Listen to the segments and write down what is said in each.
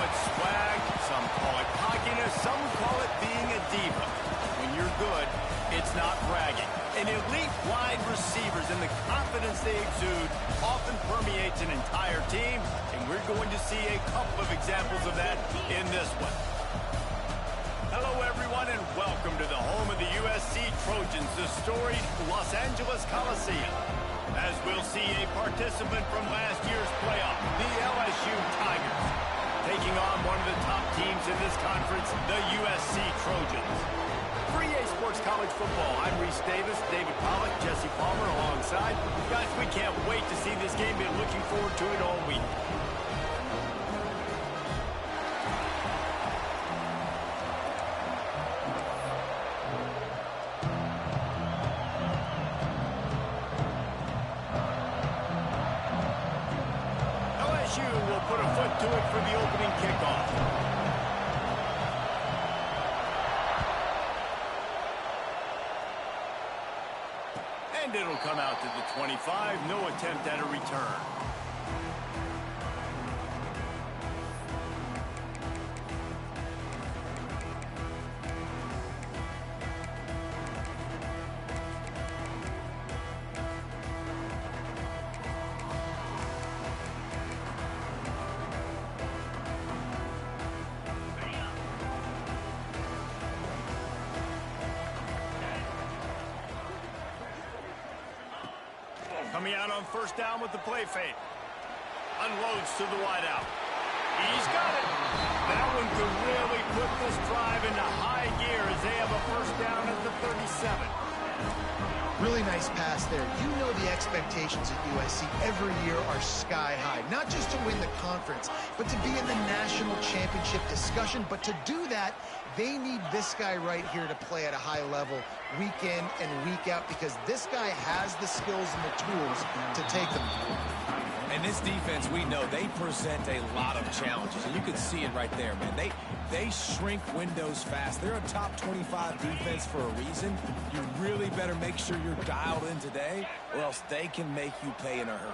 it swag, some call it cockiness, some call it being a diva. When you're good, it's not bragging. And elite wide receivers and the confidence they exude often permeates an entire team, and we're going to see a couple of examples of that in this one. Hello, everyone, and welcome to the home of the USC Trojans, the storied Los Angeles Coliseum. As we'll see a participant from last year's playoff, the LSU Tigers, taking on one of the top teams in this conference, the USC Trojans. For EA Sports College Football, I'm Reese Davis, David Pollack, Jesse Palmer alongside. Guys, we can't wait to see this game. Been looking forward to it all week. LSU will put a foot to it for the opening kickoff. And it'll come out to the 25. No attempt at a return. Coming out on first down with the play fake. Unloads to the wideout. He's got it. That one could really put this drive into high gear as they have a first down at the 37. Really nice pass there. You know the expectations at USC every year are sky high. Not just to win the conference, but to be in the national championship discussion. But to do that, they need this guy right here to play at a high level week in and week out, because this guy has the skills and the tools to take them. And this defense, we know, they present a lot of challenges. And you can see it right there, man. They shrink windows fast. They're a top 25 defense for a reason. You really better make sure you're dialed in today, or else they can make you pay in a hurry.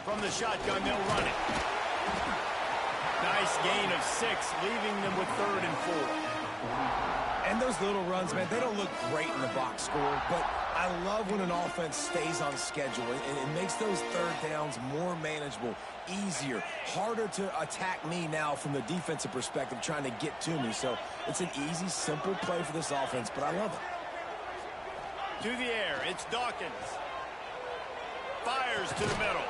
From the shotgun, they'll run it. Nice gain of 6, leaving them with 3rd and 4. And those little runs, man, they don't look great in the box score, but I love when an offense stays on schedule, and it makes those third downs more manageable, easier, harder to attack me now from the defensive perspective trying to get to me. So it's an easy, simple play for this offense, but I love it. To the air, it's Dawkins. Fires to the middle.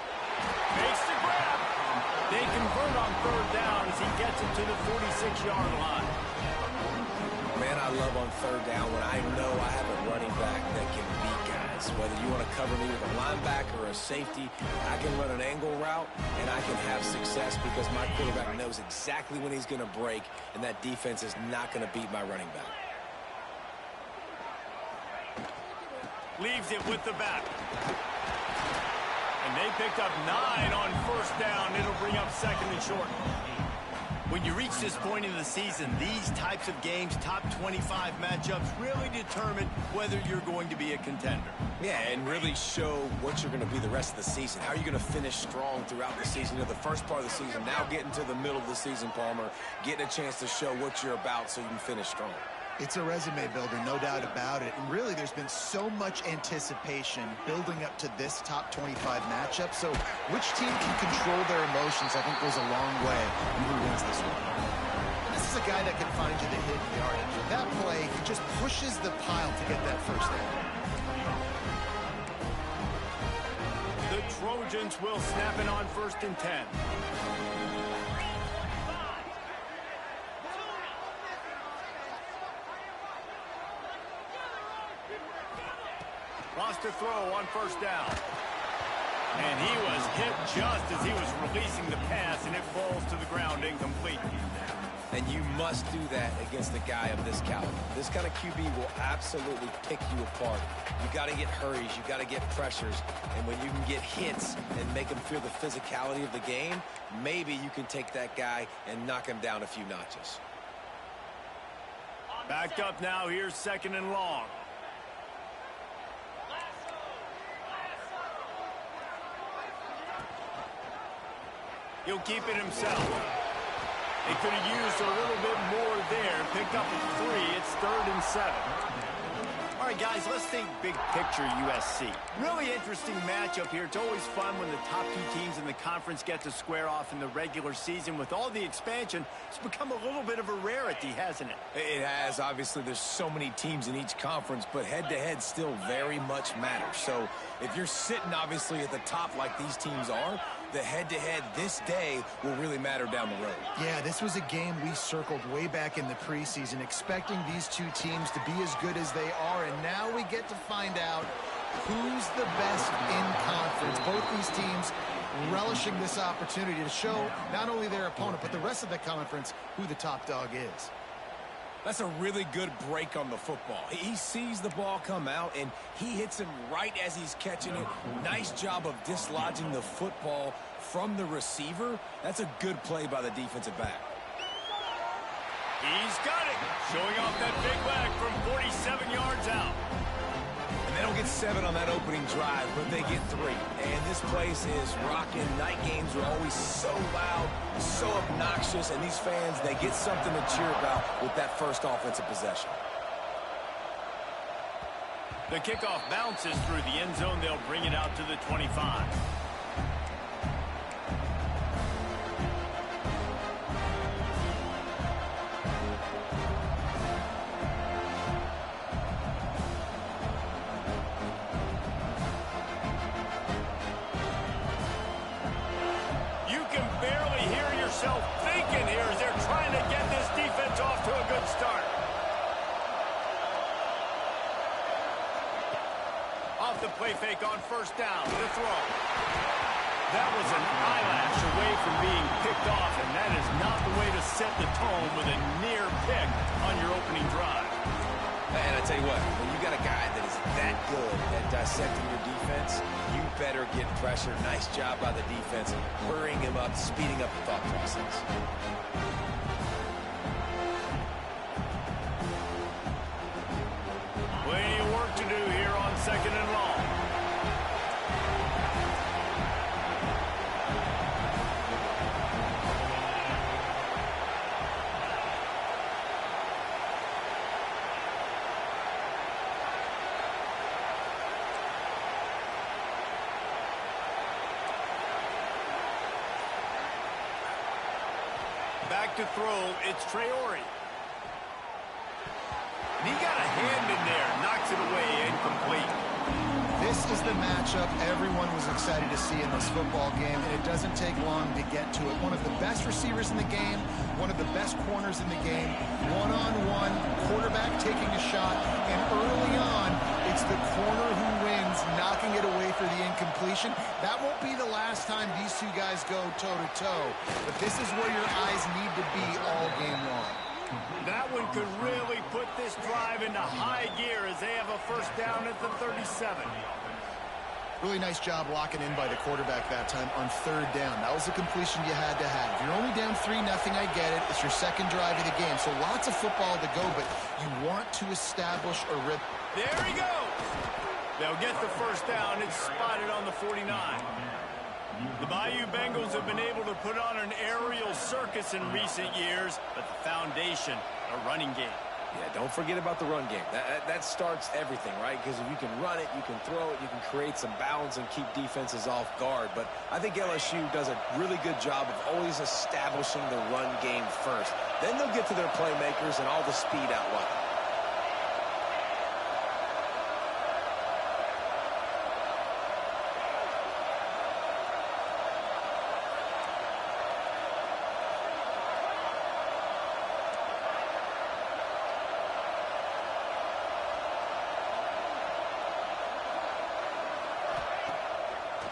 Makes the grab. They convert on 3rd down as he gets it to the 46-yard line. Man, I love on 3rd down when I know I have a running back that can beat guys. Whether you want to cover me with a linebacker or a safety, I can run an angle route, and I can have success because my quarterback knows exactly when he's going to break, and that defense is not going to beat my running back. Leaves it with the back. And they picked up 9 on 1st down. It'll bring up 2nd and short. When you reach this point in the season, these types of games, top 25 matchups, really determine whether you're going to be a contender. Yeah, and really show what you're going to be the rest of the season. How are you going to finish strong throughout the season? You know, the first part of the season, now getting to the middle of the season, Palmer, getting a chance to show what you're about so you can finish strong. It's a resume builder, no doubt about it. And really, there's been so much anticipation building up to this top 25 matchup. So which team can control their emotions, I think, goes a long way in who wins this one. This is a guy that can find you the hidden yardage. That play, he just pushes the pile to get that first down. The Trojans will snap it on 1st and 10. Lost to throw on 1st down. And he was hit just as he was releasing the pass, and it falls to the ground incomplete. And you must do that against a guy of this caliber. This kind of QB will absolutely pick you apart. You got to get hurries. You got to get pressures. And when you can get hits and make him feel the physicality of the game, maybe you can take that guy and knock him down a few notches. Backed up now. Here's 2nd and long. He'll keep it himself. They could have used a little bit more there. Picked up a 3. It's 3rd and 7. All right, guys, let's think big picture USC. Really interesting matchup here. It's always fun when the top 2 teams in the conference get to square off in the regular season. With all the expansion, it's become a little bit of a rarity, hasn't it? It has. Obviously, there's so many teams in each conference, but head-to-head still very much matters. So if you're sitting, obviously, at the top like these teams are, the head-to-head this day will really matter down the road. Yeah, this was a game we circled way back in the preseason, expecting these 2 teams to be as good as they are, and now we get to find out who's the best in conference. Both these teams relishing this opportunity to show not only their opponent, but the rest of the conference who the top dog is. That's a really good break on the football. He sees the ball come out, and he hits him right as he's catching it. Nice job of dislodging the football from the receiver. That's a good play by the defensive back. He's got it. Showing off that big leg from 47 yards out. And they don't get 7 on that opening drive, but they get 3. And this place is rocking. Night games are always so loud, so obnoxious, and these fans, they get something to cheer about with that first offensive possession. The kickoff bounces through the end zone. They'll bring it out to the 25. Thinking here as they're trying to get this defense off to a good start. Off the play fake on first down. The throw. That was an eyelash away from being picked off, and that is not the way to set the tone with a near pick on your opening drive. And I tell you what, when you got a guy that is that good at dissecting your defense, you better get pressure. Nice job by the defense, hurrying him up, speeding up the thought process. Plenty of work to do here on 2nd and long. Back to throw, it's Traore. And he got a hand in there, knocks it away, incomplete. This is the matchup everyone was excited to see in this football game, and it doesn't take long to get to it. One of the best receivers in the game, one of the best corners in the game, one-on-one, quarterback taking a shot, and early on, it's the corner who wins, knocking it away for the incompletion. That won't be the last time these 2 guys go toe-to-toe, but this is where your eyes need to be all game long. That one could really put this drive into high gear as they have a first down at the 37. Really nice job locking in by the quarterback that time on 3rd down. That was the completion you had to have. You're only down 3-0, I get it. It's your 2nd drive of the game, so lots of football to go, but you want to establish a rip. There he goes. They'll get the first down. It's spotted on the 49. The Bayou Bengals have been able to put on an aerial circus in recent years, but the foundation, a running game. Yeah, don't forget about the run game. That starts everything, right? Because if you can run it, you can throw it, you can create some balance and keep defenses off guard. But I think LSU does a really good job of always establishing the run game first. Then they'll get to their playmakers and all the speed out wide.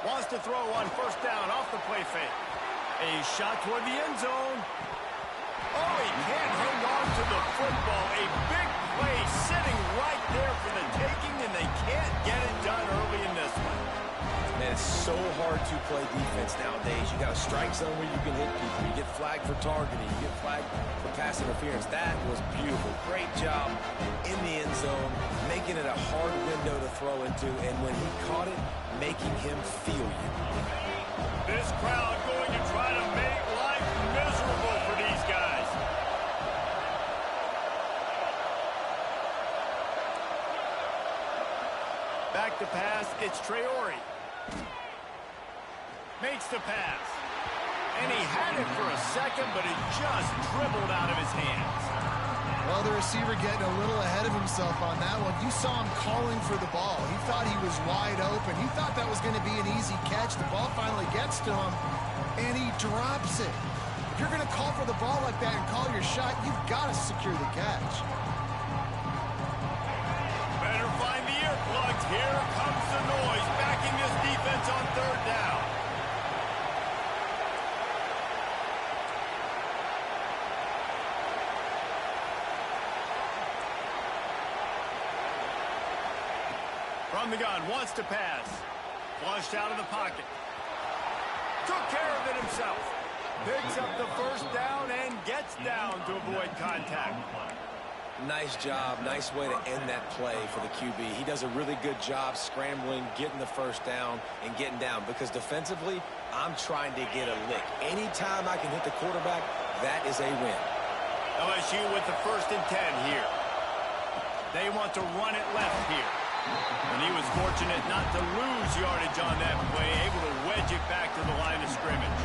Wants to throw on first down off the play fake. A shot toward the end zone. Oh, he can't hang on to the football. A big play sitting right there for the taking, and they can't get it done early in this one. Man, it's so hard to play defense nowadays. You got a strike zone where you can hit people. You get flagged for targeting. You get flagged for pass interference. That was beautiful. Great job in the end zone, making it a hard window to throw into, and when he caught it, making him feel you. This crowd going to try to make It's Traore. Makes the pass. And he had it for a second, but it just dribbled out of his hands. Well, the receiver getting a little ahead of himself on that one. You saw him calling for the ball. He thought he was wide open. He thought that was going to be an easy catch. The ball finally gets to him, and he drops it. If you're going to call for the ball like that and call your shot, you've got to secure the catch. Better find the earplugs. Here comes the noise, backing this defense on third down. From the gun, wants to pass. Flushed out of the pocket. Took care of it himself. Picks up the first down and gets down to avoid contact. Nice job. Nice way to end that play for the QB. He does a really good job scrambling, getting the first down, and getting down. Because defensively, I'm trying to get a lick. Anytime I can hit the quarterback, that is a win. LSU with the 1st and 10 here. They want to run it left here. And he was fortunate not to lose yardage on that play, able to wedge it back to the line of scrimmage.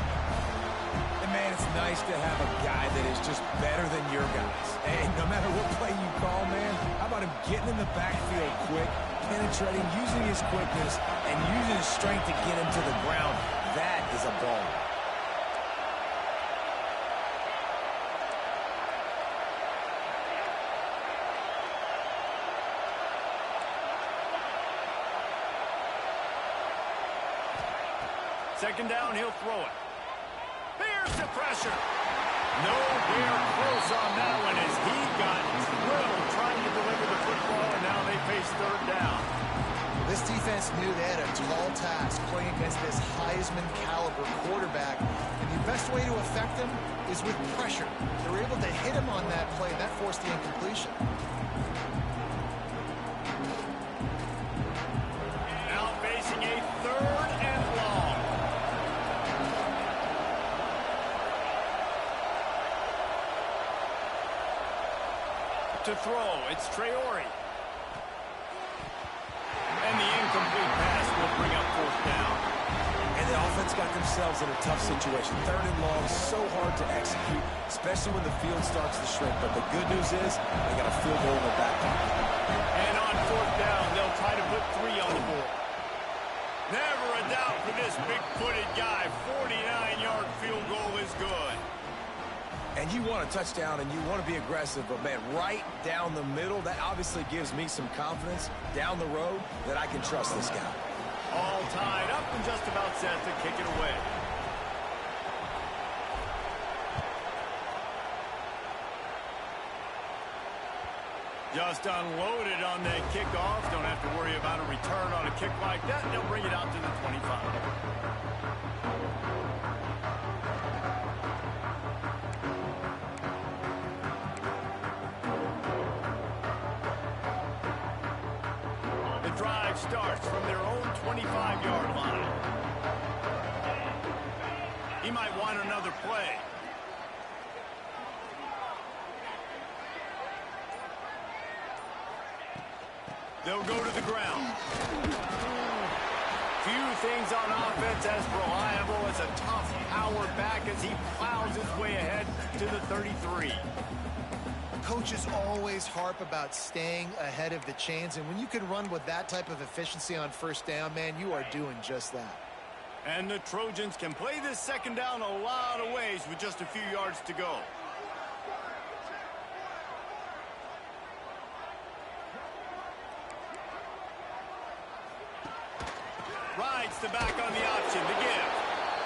And, man, it's nice to have a guy that is just better than your guys. And no matter what play you call, man, how about him getting in the backfield quick, penetrating, using his quickness, and using his strength to get him to the ground. That is a ball. Second down, he'll throw it. Bears the pressure. Nowhere close on that one as he got drilled trying to deliver the football, and now they face third down. This defense knew they had a tall task playing against this Heisman caliber quarterback, and the best way to affect him is with pressure. They were able to hit him on that play, and that forced the incompletion. Now facing a third and long. To throw, it's Traore. And the incomplete pass will bring up 4th down. And the offense got themselves in a tough situation. 3rd and long, so hard to execute, especially when the field starts to shrink. But the good news is they got a field goal in their back pocket. And on 4th down, they'll try to put 3 on the board. Never a doubt for this big-footed guy. 49-yard field goal is good. And you want a touchdown and you want to be aggressive, but, man, right down the middle, that obviously gives me some confidence down the road that I can trust this guy. All tied up and just about set to kick it away. Just unloaded on that kickoff. Don't have to worry about a return on a kick like that. They'll bring it out to the 25. Drive starts from their own 25-yard line. He might want another play. They'll go to the ground. Few things on offense as reliable as a tough power back as he plows his way ahead to the 33. Coaches always harp about staying ahead of the chains, and when you can run with that type of efficiency on 1st down, man, you are doing just that. And the Trojans can play this 2nd down a lot of ways with just a few yards to go. Rides the back on the option to give.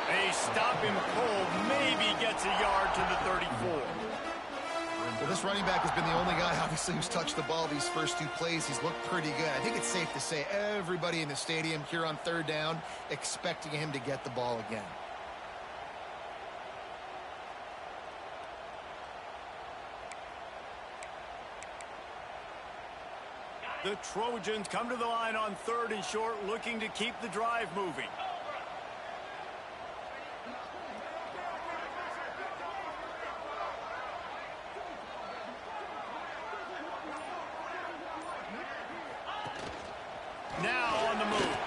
They stop him cold, maybe gets a yard to the 34. Well, this running back has been the only guy, obviously, who's touched the ball these first 2 plays. He's looked pretty good. I think it's safe to say everybody in the stadium here on 3rd down expecting him to get the ball again. The Trojans come to the line on 3rd and short, looking to keep the drive moving. Now on the move.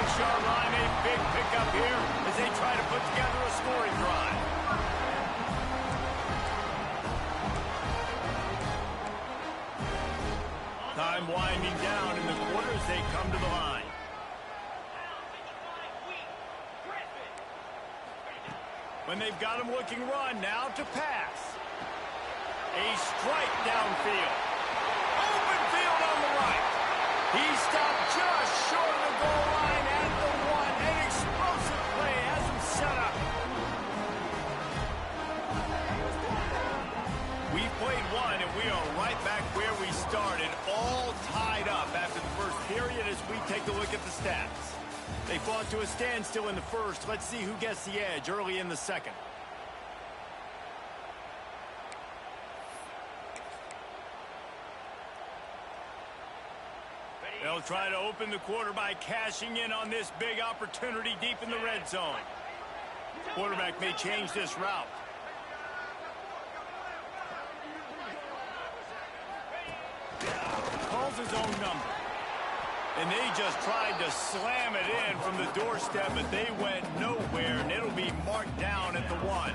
36-yard line, a big pickup here as they try to put together a scoring drive. Time winding down in the quarter as they come to the line. When they've got him looking run, now to pass. A strike downfield. Open field on the right. He stopped just short of the goal line at the one. An explosive play has him set up. We've played one, and we are right back where we started, all tied up after the first period as we take a look at the stats. They fought to a standstill in the first. Let's see who gets the edge early in the second. They'll try to open the quarter by cashing in on this big opportunity deep in the red zone. Quarterback may change this route. Calls his own number. And they just tried to slam it in from the doorstep, but they went nowhere, and it'll be marked down at the one.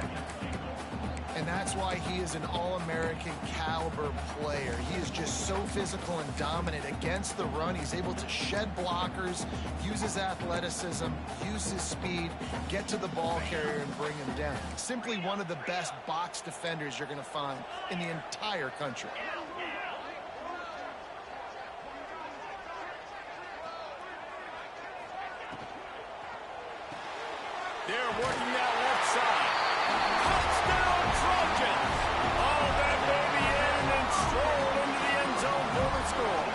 And that's why he is an All-American caliber player. He is just so physical and dominant against the run. He's able to shed blockers, use his athleticism, use his speed, get to the ball carrier and bring him down. Simply one of the best box defenders you're going to find in the entire country. They're working that left side. Touchdown, Trojans! Oh, that baby in and then strolled into the end zone for the score.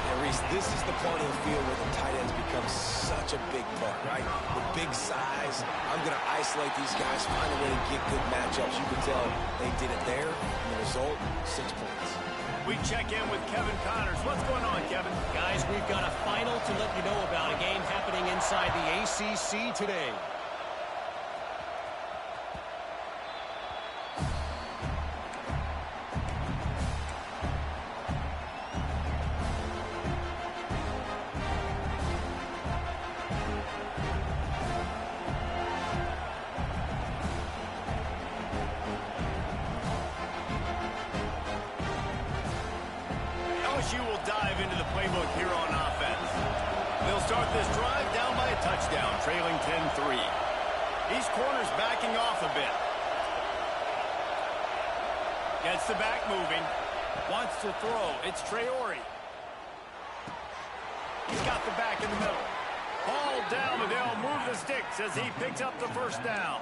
And Reese, this is the part of the field where the tight ends become such a big part, right? With big size, I'm going to isolate these guys, find a way to get good matchups. You can tell they did it there, and the result, 6 points. We check in with Kevin Connors. What's going on, Kevin? Guys, we've got a final to let you know about, a game happening inside the ACC today. LSU will dive into the playbook here on offense. They'll start this drive down by a touchdown, trailing 10-3. These corners backing off a bit. Gets the back moving. Wants to throw. It's Traore. He's got the back in the middle. Ball down, but they'll move the sticks as he picks up the first down.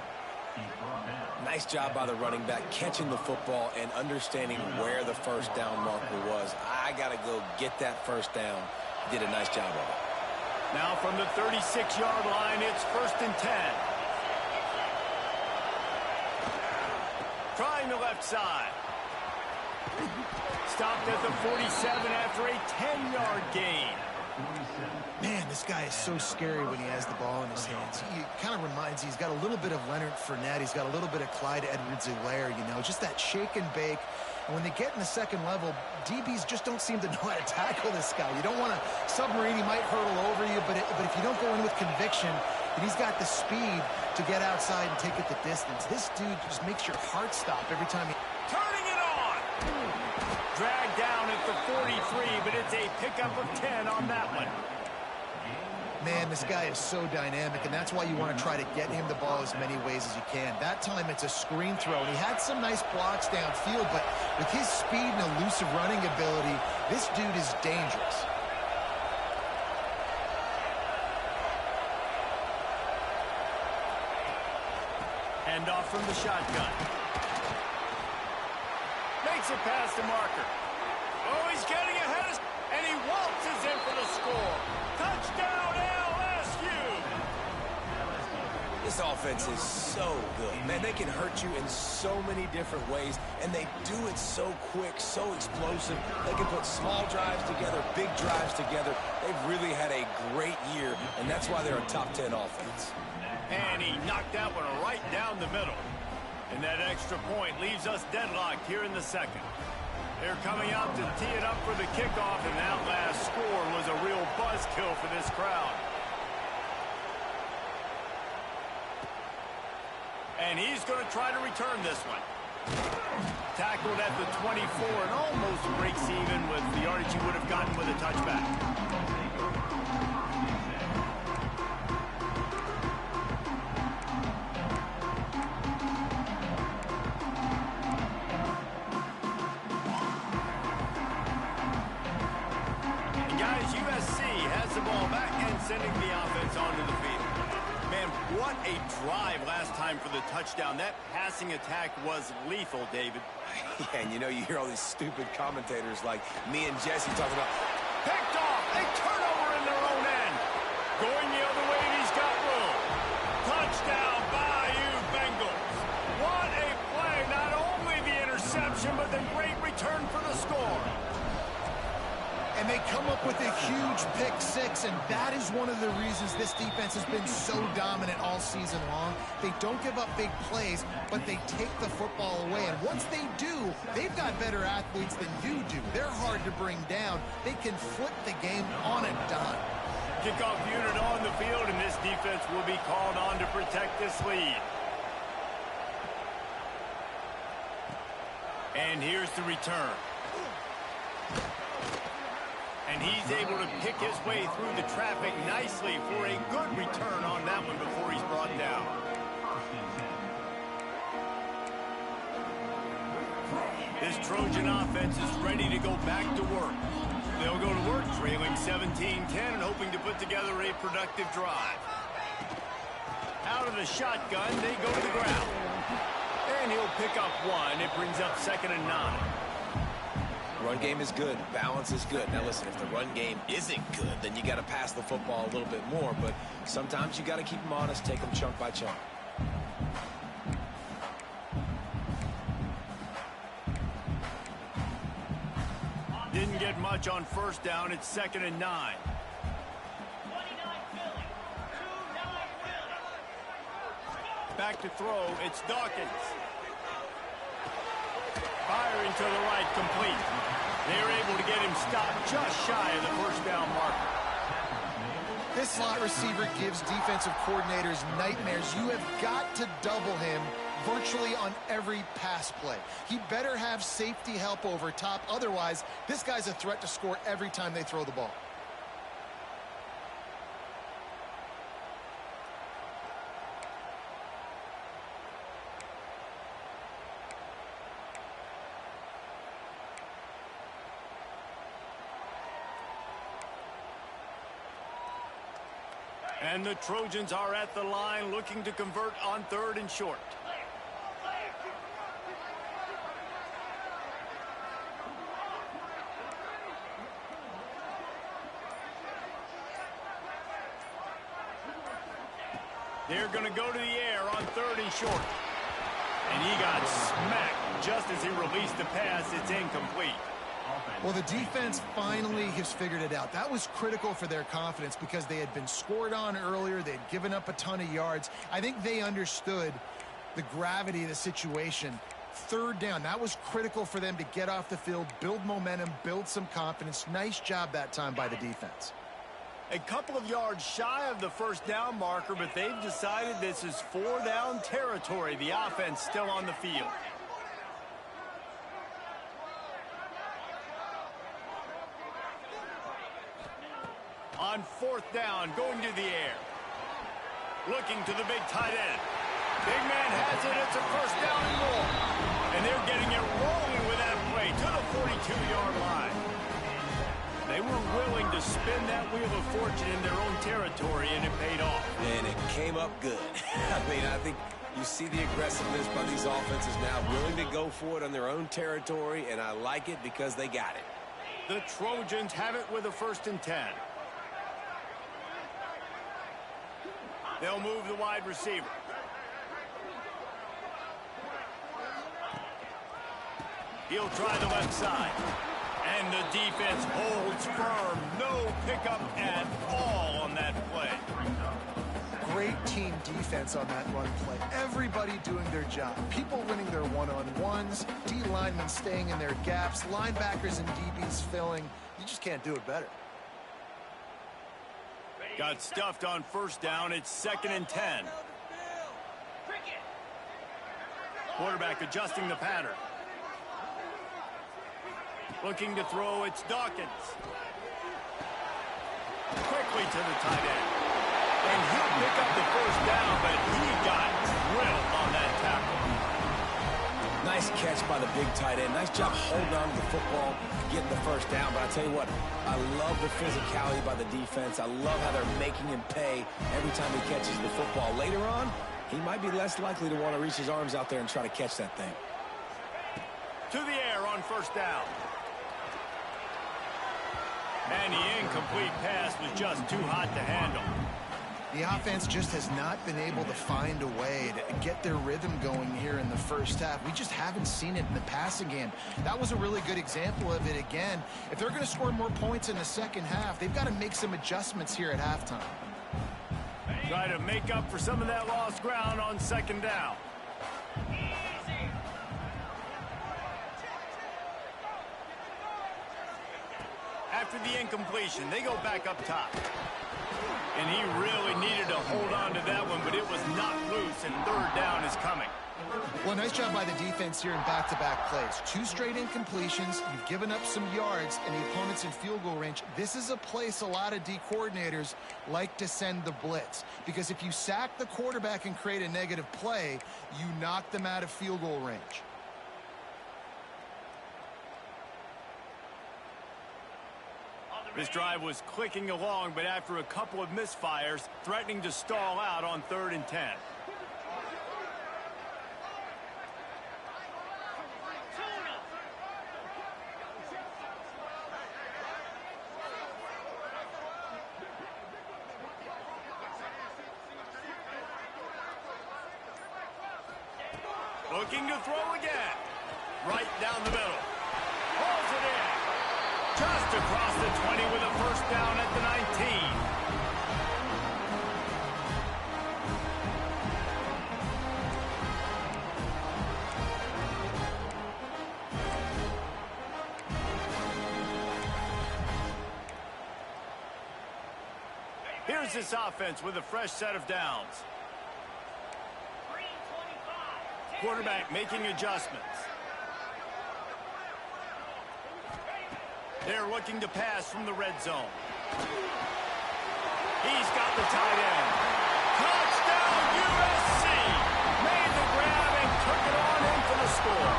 Nice job by the running back, catching the football and understanding where the first down marker was. I got to go get that first down. Did a nice job of it. Now from the 36-yard line, it's 1st and 10. Trying the left side. Stopped at the 47 after a 10-yard gain. Man, this guy is so scary when he has the ball in his hands. He kind of reminds you, he's got a little bit of Leonard Fournette. He's got a little bit of Clyde Edwards-Helaire, you know, just that shake and bake. And when they get in the second level, DBs just don't seem to know how to tackle this guy. You don't want to submarine. He might hurtle over you, but if you don't go in with conviction, and he's got the speed to get outside and take it the distance. This dude just makes your heart stop every time he... Turning it on! Dragged down at the 43, but it's a pickup of 10 on that one. Man, this guy is so dynamic, and that's why you want to try to get him the ball as many ways as you can. That time, it's a screen throw, and he had some nice blocks downfield, but with his speed and elusive running ability, this dude is dangerous. Hand off from the shotgun. Makes it past the marker. Oh, he's getting ahead, and he waltzes in for the score. Touchdown, LSU! This offense is so good. Man, they can hurt you in so many different ways, and they do it so quick, so explosive. They can put small drives together, big drives together. They've really had a great year, and that's why they're a top 10 offense. And he knocked that one right down the middle. And that extra point leaves us deadlocked here in the second. They're coming out to tee it up for the kickoff, and that last score score was a real buzzkill for this crowd. And he's going to try to return this one. Tackled at the 24 and almost breaks even with the yardage he would have gotten with a touchback. And guys, USC has the ball back and sending the offense onto the field. Man, what a drive last time for the touchdown. That passing attack was lethal, David. Yeah, and you hear all these stupid commentators like me and Jesse talking about, Picked off, a turnover in their own end. Going the other way, and he's got room. Touchdown, Bayou Bengals. What a play. Not only the interception, but the great return for the score. And they come up with a huge pick six, and that is one of the reasons this defense has been so dominant all season long. They don't give up big plays, but they take the football away. And once they do, they've got better athletes than you do. They're hard to bring down. They can flip the game on a dime. Kickoff unit on the field, and this defense will be called on to protect this lead. And here's the return. And he's able to pick his way through the traffic nicely for a good return on that one before he's brought down. This Trojan offense is ready to go back to work. They'll go to work trailing 17-10 and hoping to put together a productive drive. Out of the shotgun, they go to the ground. And he'll pick up one. It brings up 2nd and 9. run game is good, balance is good. Now listen, if the run game isn't good, then you got to pass the football a little bit more, but sometimes you got to keep them honest, take them chunk by chunk. Didn't get much on first down. It's 2nd and 9. Back to throw. It's Dawkins. Firing to the right, complete. They're able to get him stopped just shy of the first down marker. This slot receiver gives defensive coordinators nightmares. You have got to double him virtually on every pass play. He better have safety help over top. Otherwise, this guy's a threat to score every time they throw the ball. And the Trojans are at the line looking to convert on 3rd and short. They're going to go to the air on 3rd and short. And he got smacked just as he released the pass. It's incomplete. Well, the defense finally has figured it out. That was critical for their confidence because they had been scored on earlier. They had given up a ton of yards. I think they understood the gravity of the situation. 3rd down, that was critical for them to get off the field, build momentum, build some confidence. Nice job that time by the defense. A couple of yards shy of the first down marker, but they've decided this is 4th down territory. The offense still on the field. On 4th down, going to the air. Looking to the big tight end. Big man has it. It's a 1st down and more. And they're getting it rolling with that play to the 42-yard line. They were willing to spin that wheel of fortune in their own territory, and it paid off. And it came up good. I think you see the aggressiveness by these offenses now, willing to go for it on their own territory, and I like it because they got it. The Trojans have it with a 1st and 10. They'll move the wide receiver. He'll try the left side. And the defense holds firm. No pickup at all on that play. Great team defense on that run play. Everybody doing their job. People winning their one-on-ones, D linemen staying in their gaps, linebackers and DBs filling. You just can't do it better. Got stuffed on first down. It's 2nd and 10. Quarterback adjusting the pattern. Looking to throw, it's Dawkins. Quickly to the tight end. And he'll pick up the first down, but he got drilled on that tackle. Nice catch by the big tight end. Nice job holding on to the football, getting the first down. But I tell you what, I love the physicality by the defense. I love how they're making him pay every time he catches the football. Later on, he might be less likely to want to reach his arms out there and try to catch that thing. To the air on first down. And the incomplete pass was just too hot to handle. The offense just has not been able to find a way to get their rhythm going here in the first half. We just haven't seen it in the passing game. That was a really good example of it again. If they're going to score more points in the second half, they've got to make some adjustments here at halftime. Try to make up for some of that lost ground on 2nd down. After the incompletion, they go back up top. And he really needed to hold on to that one, but it was knocked loose, and 3rd down is coming. Well, nice job by the defense here in back-to-back plays. 2 straight incompletions. You've given up some yards, and the opponent's in field goal range. This is a place a lot of D coordinators like to send the blitz, because if you sack the quarterback and create a negative play, you knock them out of field goal range. This drive was clicking along, but after a couple of misfires, threatening to stall out on 3rd and 10. Looking to throw again. Right down the middle. Pulls it in. Just across the 20 with a first down at the 19. Here's this offense with a fresh set of downs. Quarterback making adjustments. They're looking to pass from the red zone. He's got the tight end. Touchdown, USC! Made the grab and took it on in for the score.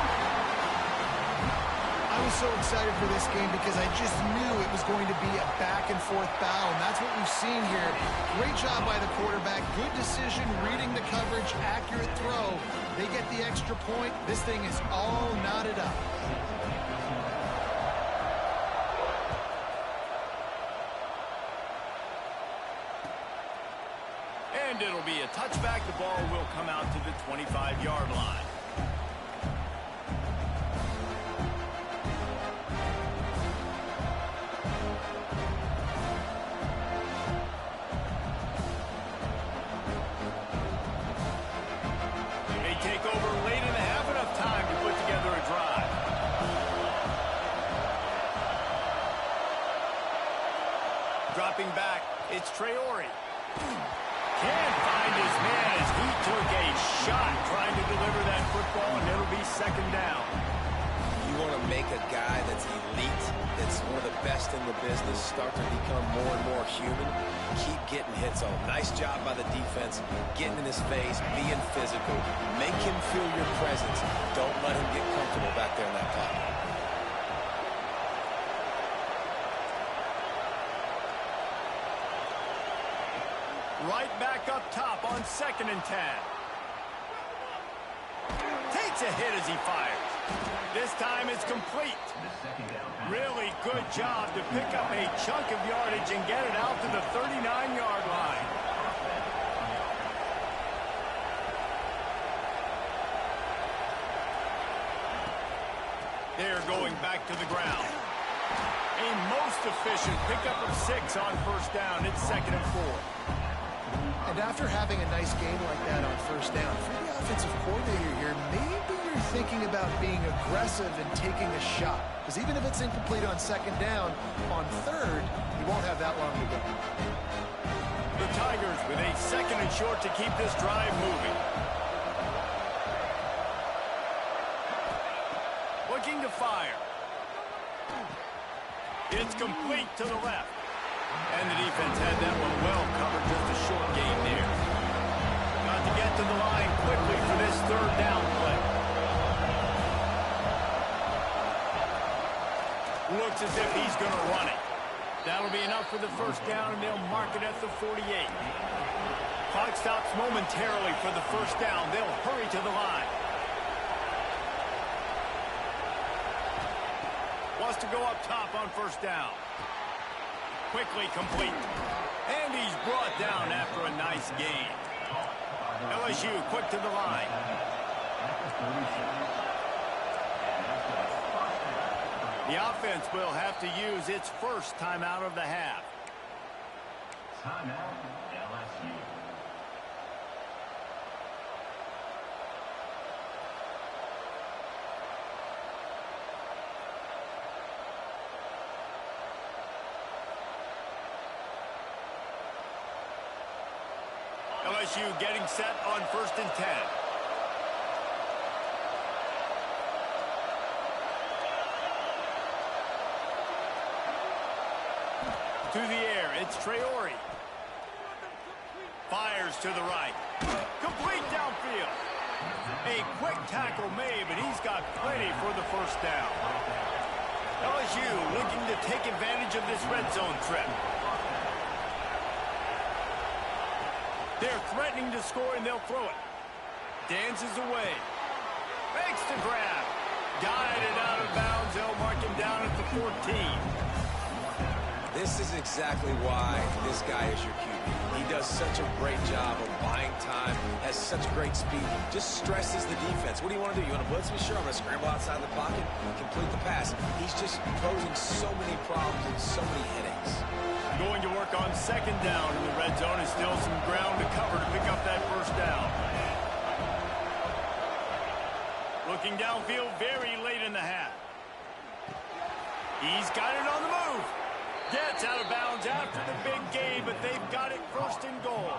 I was so excited for this game because I just knew it was going to be a back-and-forth battle, and that's what we've seen here. Great job by the quarterback. Good decision, reading the coverage, accurate throw. They get the extra point. This thing is all knotted up. And it'll be a touchback. The ball will come out to the 25-yard line. They take over late in the half, enough time to put together a drive. Dropping back, it's Traore. Can't find his man as he took a shot trying to deliver that football, and it'll be 2nd down. You want to make a guy that's elite, that's one of the best in the business, start to become more and more human, keep getting hits on him. Nice job by the defense, getting in his face, being physical. Make him feel your presence. Don't let him get comfortable back there in that pocket. Right back up top on 2nd and 10. Takes a hit as he fires. This time it's complete. Really good job to pick up a chunk of yardage and get it out to the 39-yard line. They're going back to the ground. A most efficient pickup of 6 on first down. It's 2nd and 4. And after having a nice game like that on first down, for the offensive coordinator here, maybe you're thinking about being aggressive and taking a shot. Because even if it's incomplete on 2nd down, on 3rd, you won't have that long to go. The Tigers with a 2nd and short to keep this drive moving. Looking to fire. It's complete to the left. And the defense had that one well covered, just a short gain there. Got to get to the line quickly for this 3rd down play. Looks as if he's going to run it. That'll be enough for the 1st down, and they'll mark it at the 48. Clock stops momentarily for the 1st down. They'll hurry to the line. Wants to go up top on 1st down. Quickly complete. And he's brought down after a nice gain. LSU quick to the line. The offense will have to use its 1st timeout of the half. Timeout, LSU. LSU getting set on 1st and 10. To the air, it's Traore. Fires to the right. Complete downfield. A quick tackle made, but he's got plenty for the 1st down. LSU looking to take advantage of this red zone trip. They're threatening to score, and they'll throw it. Dances away. Makes the grab. Guided out of bounds. They'll mark him down at the 14. This is exactly why this guy is your QB. He does such a great job of buying time, has such great speed, just stresses the defense. What do you want to do? You want to blitz me? Sure, I'm going to scramble outside the pocket, complete the pass. He's just posing so many problems and so many headaches. Going to work on 2nd down in the red zone. Is still some ground to cover to pick up that 1st down. Looking downfield very late in the half. He's got it on the move. Gets out of bounds after the big gain, but they've got it 1st and goal.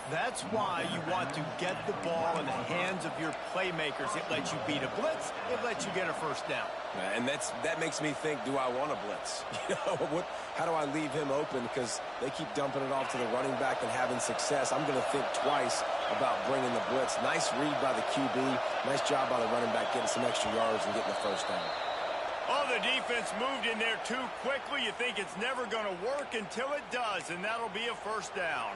That's why you want to get the ball in the hands of your playmakers. It lets you beat a blitz. It lets you get a 1st down. And that makes me think, do I want to blitz? You know, how do I leave him open? Because they keep dumping it off to the running back and having success. I'm going to think twice about bringing the blitz. Nice read by the QB. Nice job by the running back getting some extra yards and getting the 1st down. Oh, the defense moved in there too quickly. You think it's never going to work until it does, and that'll be a 1st down.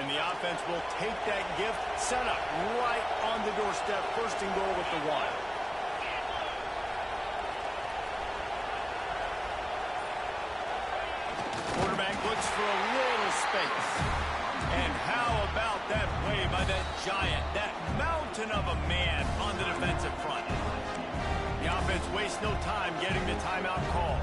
And the offense will take that gift, set up right on the doorstep, 1st and goal with the 1. Quarterback looks for a little space. And how about that play by that giant, that mountain of a man on the defensive front? The offense wastes no time getting the timeout call.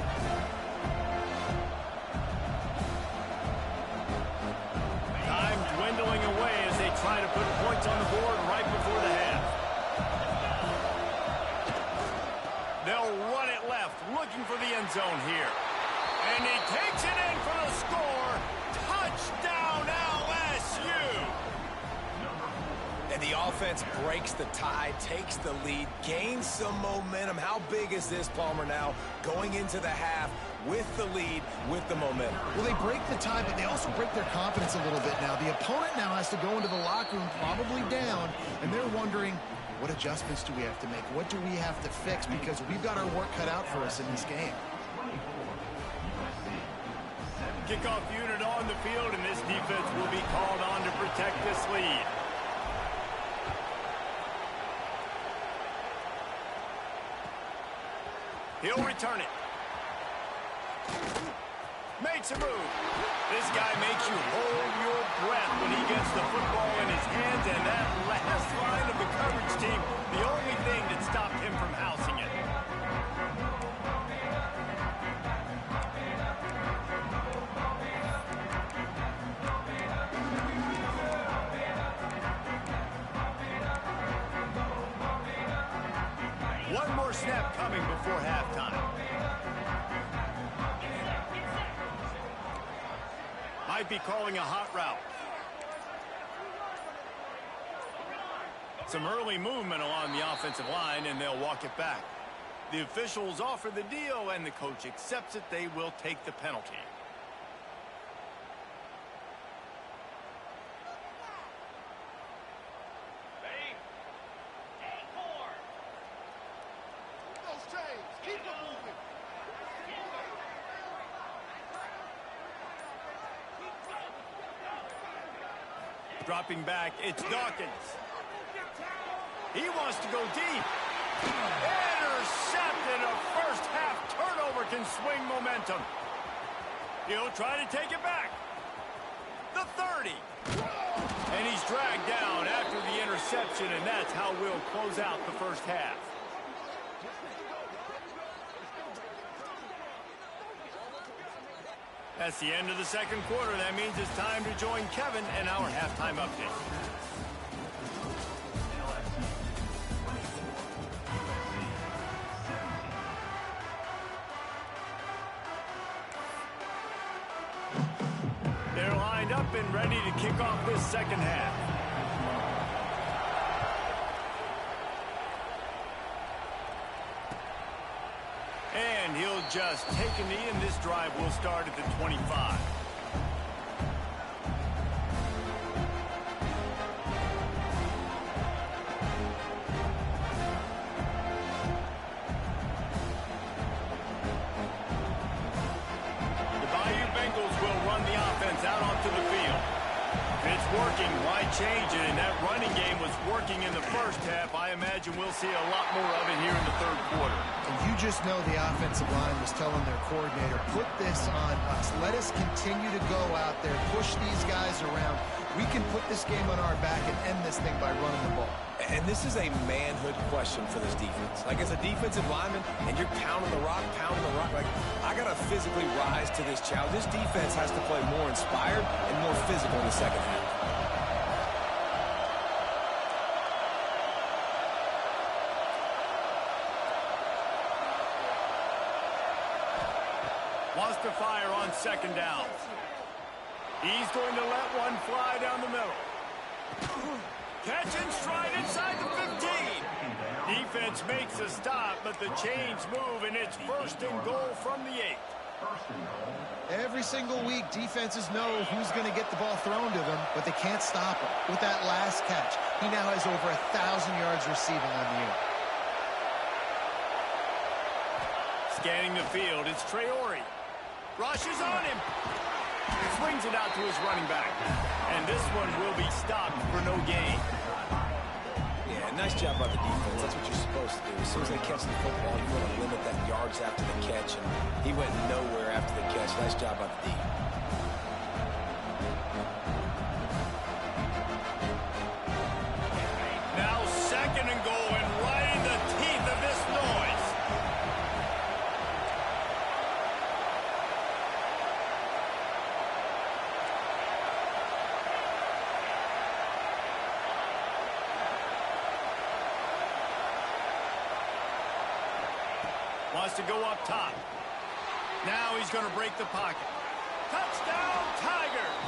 Time dwindling away as they try to put points on the board right before the half. They'll run it left, looking for the end zone here. And he takes it in for the score. Touchdown, LSU! And the offense breaks the tie, takes the lead, gains some momentum. How big is this, Palmer, now going into the half with the lead, with the momentum? Well, they break the tie, but they also break their confidence a little bit now. The opponent now has to go into the locker room probably down, and they're wondering, what adjustments do we have to make? What do we have to fix? Because we've got our work cut out for us in this game. Kickoff unit on the field, and this defense will be called on to protect this lead. He'll return it. Makes a move. This guy makes you hold your breath when he gets the football in his hands, and that last line of the coverage team, the only thing that stopped him from housing it. first snap coming before halftime. Might be calling a hot route. Some early movement along the offensive line, and they'll walk it back. The officials offer the deal, and the coach accepts it. They will take the penalty. Dropping back, it's Dawkins. He wants to go deep. Intercepted. A first half turnover can swing momentum. He'll try to take it back. The 30. And he's dragged down after the interception, and that's how we'll close out the first half. That's the end of the second quarter. That means it's time to join Kevin and our halftime update. They're lined up and ready to kick off this second half. And he'll just take a knee, and this drive will start at the 25. The Bayou Bengals will run the offense out onto the field. It's working. Why change it? And that running game was working in the first half. I imagine we'll see a lot more of it here in the third quarter. And you just know the offensive line was telling their coordinator, put this on us. Let us continue to go out there, push these guys around. We can put this game on our back and end this thing by running the ball. And this is a manhood question for this defense. Like, as a defensive lineman, and you're pounding the rock, like, I got to physically rise to this challenge. This defense has to play more inspired and more physical in the second half. Wants to fire on second down. He's going to let one fly down the middle. Catch and stride inside the 15. Defense makes a stop, but the chains move, and it's first and goal from the 8. Every single week, defenses know who's going to get the ball thrown to them, but they can't stop him. With that last catch, he now has over 1,000 yards receiving on the year. Scanning the field, it's Traore. Rushes on him. Swings it out to his running back. And this one will be stopped for no gain. Yeah, nice job by the defense. That's what you're supposed to do. As soon as they catch the football, you want to limit that yards after the catch. And he went nowhere after the catch. Nice job by the D. Now second and goal, and right in the teeth of this noise. Wants to go up top. Now he's going to break the pocket. Touchdown, Tigers!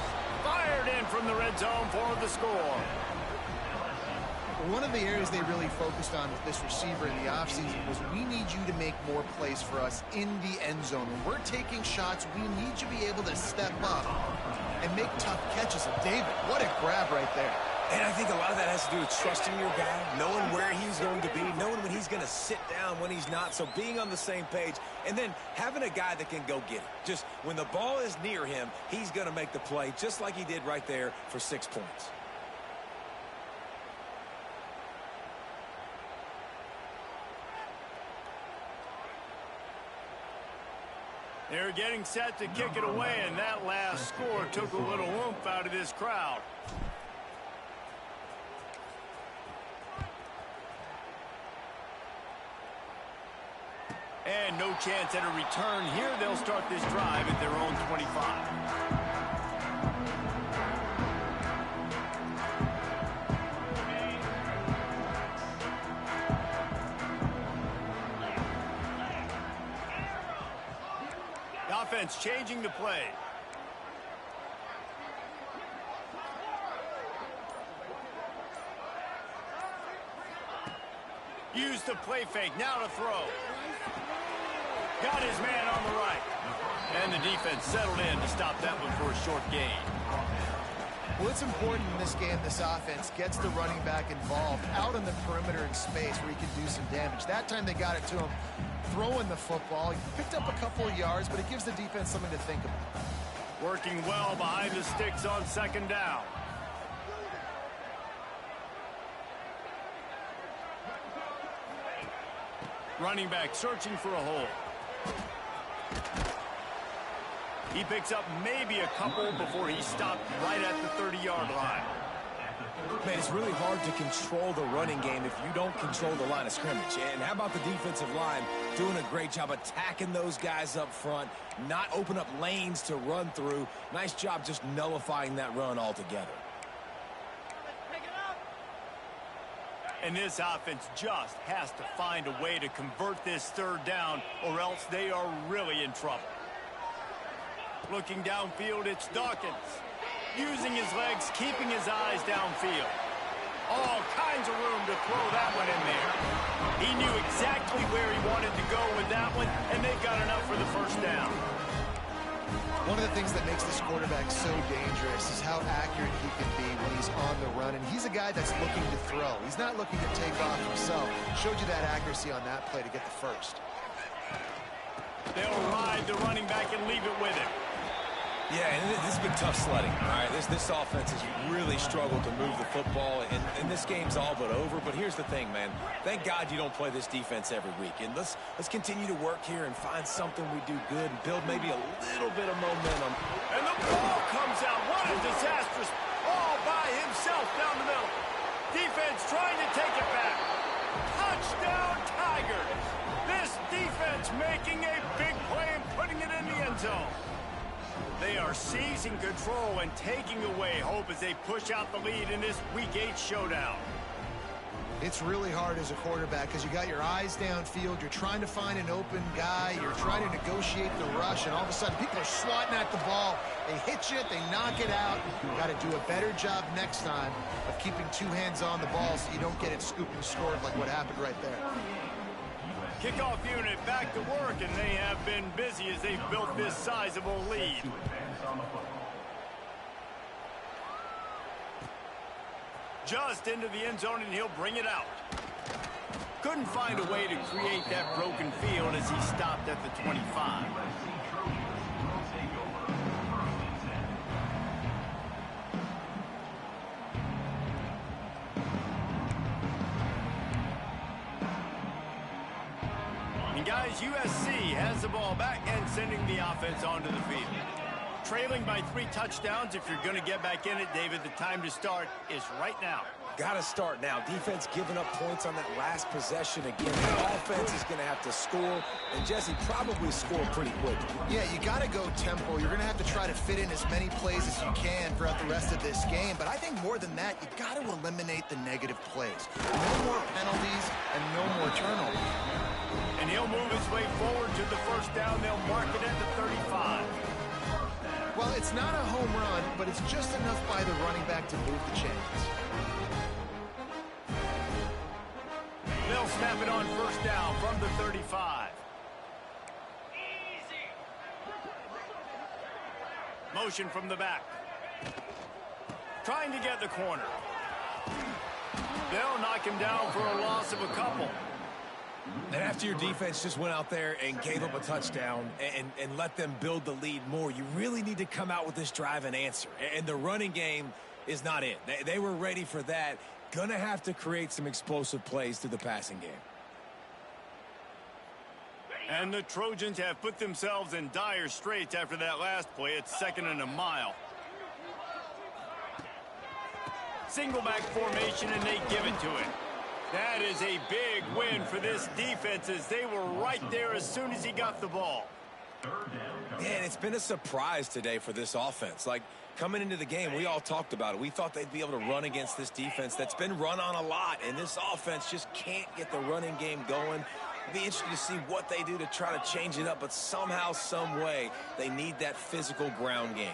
Fired in from the red zone for the score. One of the areas they really focused on with this receiver in the offseason was, we need you to make more plays for us in the end zone. When we're taking shots, we need you to be able to step up and make tough catches. And David, what a grab right there. And I think a lot of that has to do with trusting your guy, knowing where he's going to be, knowing when he's going to sit down, when he's not. So being on the same page, and then having a guy that can go get it. Just when the ball is near him, he's going to make the play, just like he did right there for 6 points. They're getting set to kick it away, and that last score took a little oomph out of this crowd. And no chance at a return here. They'll start this drive at their own 25. defense changing the play. Use the play fake, now to throw. Got his man on the right. And the defense settled in to stop that one for a short gain. Well, it's important in this game this offense gets the running back involved out on the perimeter in space where he can do some damage. That time they got it to him throwing the football. He picked up a couple of yards, but it gives the defense something to think about. Working well behind the sticks on second down. Running back searching for a hole. He picks up maybe a couple before he stopped right at the 30-yard line. Man, it's really hard to control the running game if you don't control the line of scrimmage. And how about the defensive line doing a great job attacking those guys up front, not open up lanes to run through. Nice job just nullifying that run altogether. And this offense just has to find a way to convert this third down, or else they are really in trouble. Looking downfield, it's Dawkins. Using his legs, keeping his eyes downfield. All kinds of room to throw that one in there. He knew exactly where he wanted to go with that one, and they got enough for the first down. One of the things that makes this quarterback so dangerous is how accurate he can be when he's on the run. And he's a guy that's looking to throw. He's not looking to take off himself. Showed you that accuracy on that play to get the first. They'll ride the running back and leave it with him. Yeah, and this has been tough sledding. All right, this offense has really struggled to move the football, and this game's all but over. But here's the thing, man. Thank God you don't play this defense every week. And let's continue to work here and find something we do good and build maybe a little bit of momentum. And the ball comes out. What a disastrous all by himself down the middle. Defense trying to take it back. Touchdown, Tigers. This defense making a big play and putting it in the end zone. They are seizing control and taking away hope as they push out the lead in this Week 8 showdown. It's really hard as a quarterback because you got your eyes downfield. You're trying to find an open guy. You're trying to negotiate the rush, and all of a sudden people are swatting at the ball. They hit you, they knock it out. You've got to do a better job next time of keeping two hands on the ball so you don't get it scooped and scored like what happened right there. Kickoff unit back to work, and they have been busy as they've built this sizable lead. Just into the end zone, and he'll bring it out. Couldn't find a way to create that broken field as he stopped at the 25. And guys, USC has the ball back and sending the offense onto the field. Trailing by 3 touchdowns. If you're going to get back in it, David, the time to start is right now. Got to start now. Defense giving up points on that last possession again. The offense is going to have to score, and Jesse probably score pretty quick. Yeah, you got to go tempo. You're going to have to try to fit in as many plays as you can throughout the rest of this game. But I think more than that, you got to eliminate the negative plays. No more penalties and no more turnovers. And he'll move his way forward to the first down. They'll mark it at the 35. Well, it's not a home run, but it's just enough by the running back to move the chains. They'll snap it on first down from the 35. Motion from the back. Trying to get the corner. They'll knock him down for a loss of a couple. And after your defense just went out there and gave up a touchdown and let them build the lead more, you really need to come out with this drive and answer. And the running game is not it. They were ready for that. Gonna have to create some explosive plays through the passing game. And the Trojans have put themselves in dire straits after that last play. It's 2nd and a mile. Single back formation, and they give it to it. That is a big win for this defense as they were right there as soon as he got the ball. Man, it's been a surprise today for this offense. Like, coming into the game, we all talked about it. We thought they'd be able to run against this defense that's been run on a lot, and this offense just can't get the running game going. It'll be interesting to see what they do to try to change it up, but somehow, some way, they need that physical ground game.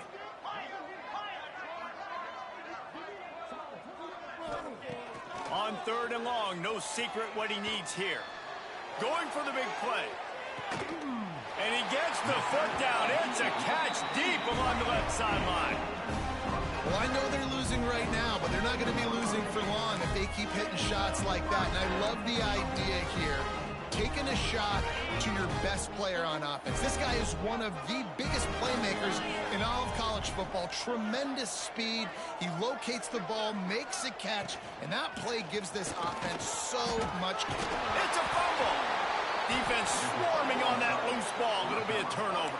On 3rd and long, no secret what he needs here. Going for the big play. And he gets the foot down. It's a catch deep along the left sideline. Well, I know they're losing right now, but they're not going to be losing for long if they keep hitting shots like that. And I love the idea here, taking a shot to your best player on offense. This guy is one of the biggest playmakers in all of college football. Tremendous speed. He locates the ball, makes a catch, and that play gives this offense so much. It's a fumble. Defense swarming on that loose ball. It'll be a turnover.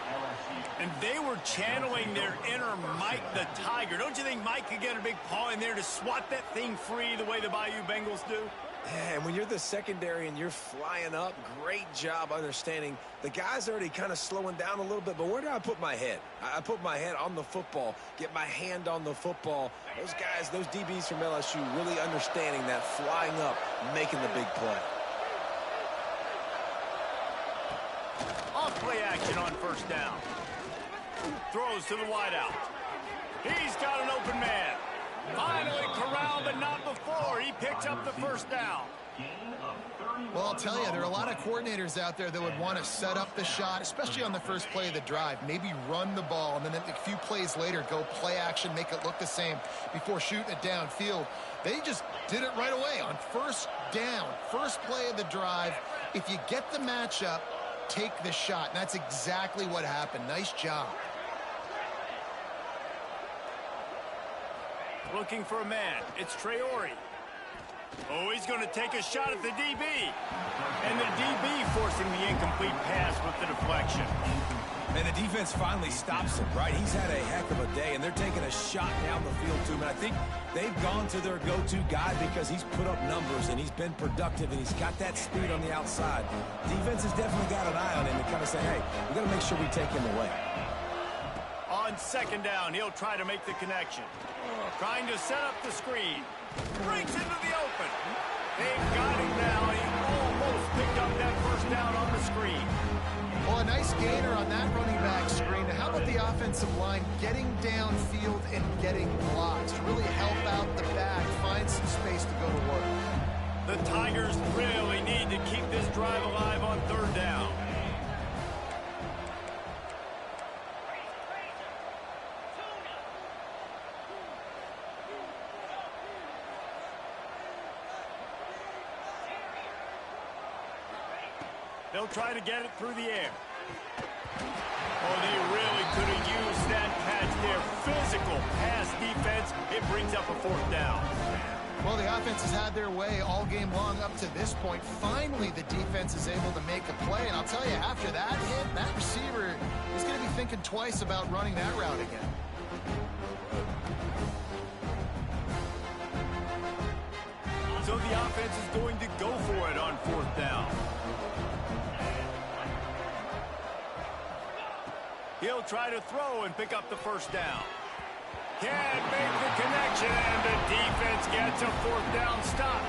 And they were channeling their inner Mike the Tiger. Don't you think Mike could get a big paw in there to swat that thing free the way the Bayou Bengals do? Yeah, and when you're the secondary and you're flying up, great job understanding. The guy's already kind of slowing down a little bit, but where do I put my head? I put my head on the football, get my hand on the football. Those guys, those DBs from LSU really understanding that flying up, making the big play. Off play action on 1st down. Throws to the wideout. He's got an open man. Finally corralled, but not before. He picks up the 1st down. Well, I'll tell you, there are a lot of coordinators out there that would want to set up the shot, especially on the first play of the drive. Maybe run the ball, and then a few plays later, go play action, make it look the same before shooting it downfield. They just did it right away on 1st down. First play of the drive. If you get the matchup, take the shot. And that's exactly what happened. Nice job. Looking for a man. It's Traore. Oh, he's going to take a shot at the DB. And the DB forcing the incomplete pass with the deflection. And the defense finally stops him, right? He's had a heck of a day, and they're taking a shot down the field to him. And I think they've gone to their go-to guy because he's put up numbers, and he's been productive, and he's got that speed on the outside. Defense has definitely got an eye on him to kind of say, hey, we've got to make sure we take him away. On 2nd down, he'll try to make the connection. Trying to set up the screen. Breaks into the open. They've got him now. He almost picked up that 1st down on the screen. Well, a nice gainer on that running back screen. How about the offensive line getting downfield and getting blocks to really help out the back, find some space to go to work? The Tigers really need to keep this drive alive on 3rd down. They'll try to get it through the air. Oh, they really could have used that catch there. Physical pass defense. It brings up a 4th down. Well, the offense has had their way all game long up to this point. Finally, the defense is able to make a play. And I'll tell you, after that hit, that receiver is going to be thinking twice about running that route again. So the offense is going to go for it on 4th down. He'll try to throw and pick up the 1st down. Can't make the connection, and the defense gets a 4th down stop.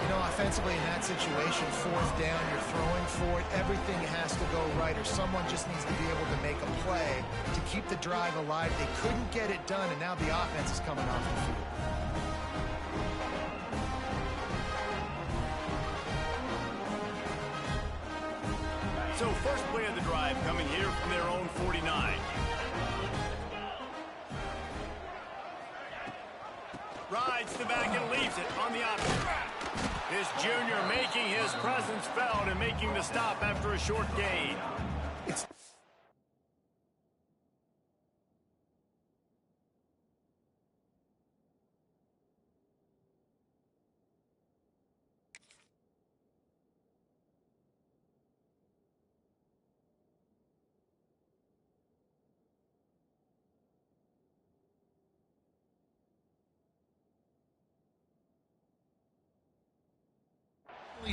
You know, offensively in that situation, 4th down, you're throwing for it. Everything has to go right, or someone just needs to be able to make a play to keep the drive alive. They couldn't get it done, and now the offense is coming off the field. So 1st play of the drive coming here from their own 49. Rides the back and leaves it on the option. This junior making his presence felt and making the stop after a short gain. It's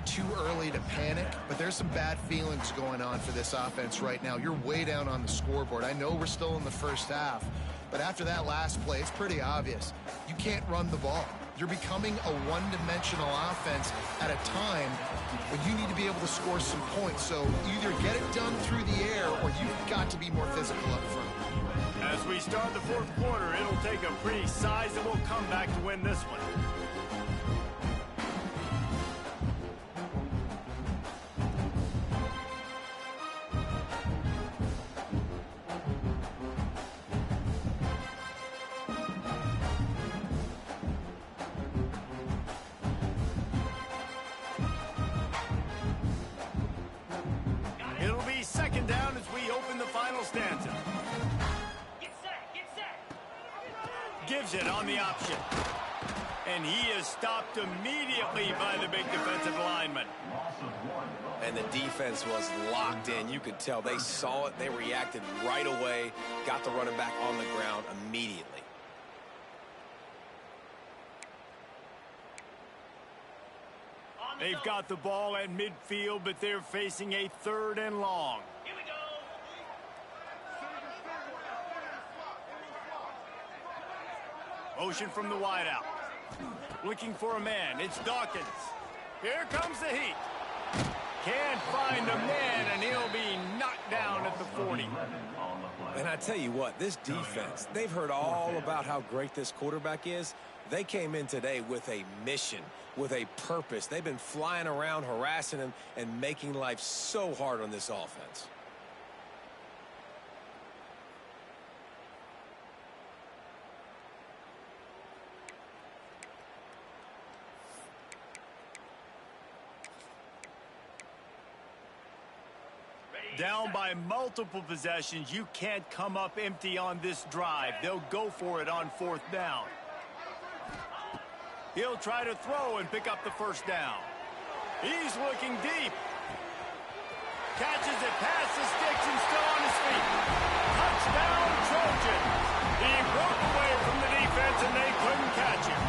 too early to panic, but there's some bad feelings going on for this offense right now. You're way down on the scoreboard. I know we're still in the 1st half, but after that last play, it's pretty obvious. You can't run the ball. You're becoming a one-dimensional offense at a time when you need to be able to score some points. So either get it done through the air or you've got to be more physical up front. As we start the fourth quarter, it'll take a pretty sizable comeback to win this one. It'll be second down as we open the final stanza. Gives it on the option. And he is stopped immediately by the big defensive lineman. And the defense was locked in. You could tell they saw it. They reacted right away. Got the running back on the ground immediately. They've got the ball at midfield, but they're facing a 3rd and long. Here we go. Motion from the wideout. Looking for a man. It's Dawkins. Here comes the heat. Can't find a man, and he'll be knocked down at the 40. And I tell you what, this defense, they've heard all about how great this quarterback is. They came in today with a mission, with a purpose. They've been flying around, harassing him, and making life so hard on this offense. Down by multiple possessions, you can't come up empty on this drive. They'll go for it on 4th down. He'll try to throw and pick up the first down. He's looking deep. Catches it past the sticks and still on his feet. Touchdown, Trojans. He broke away from the defense and they couldn't catch him.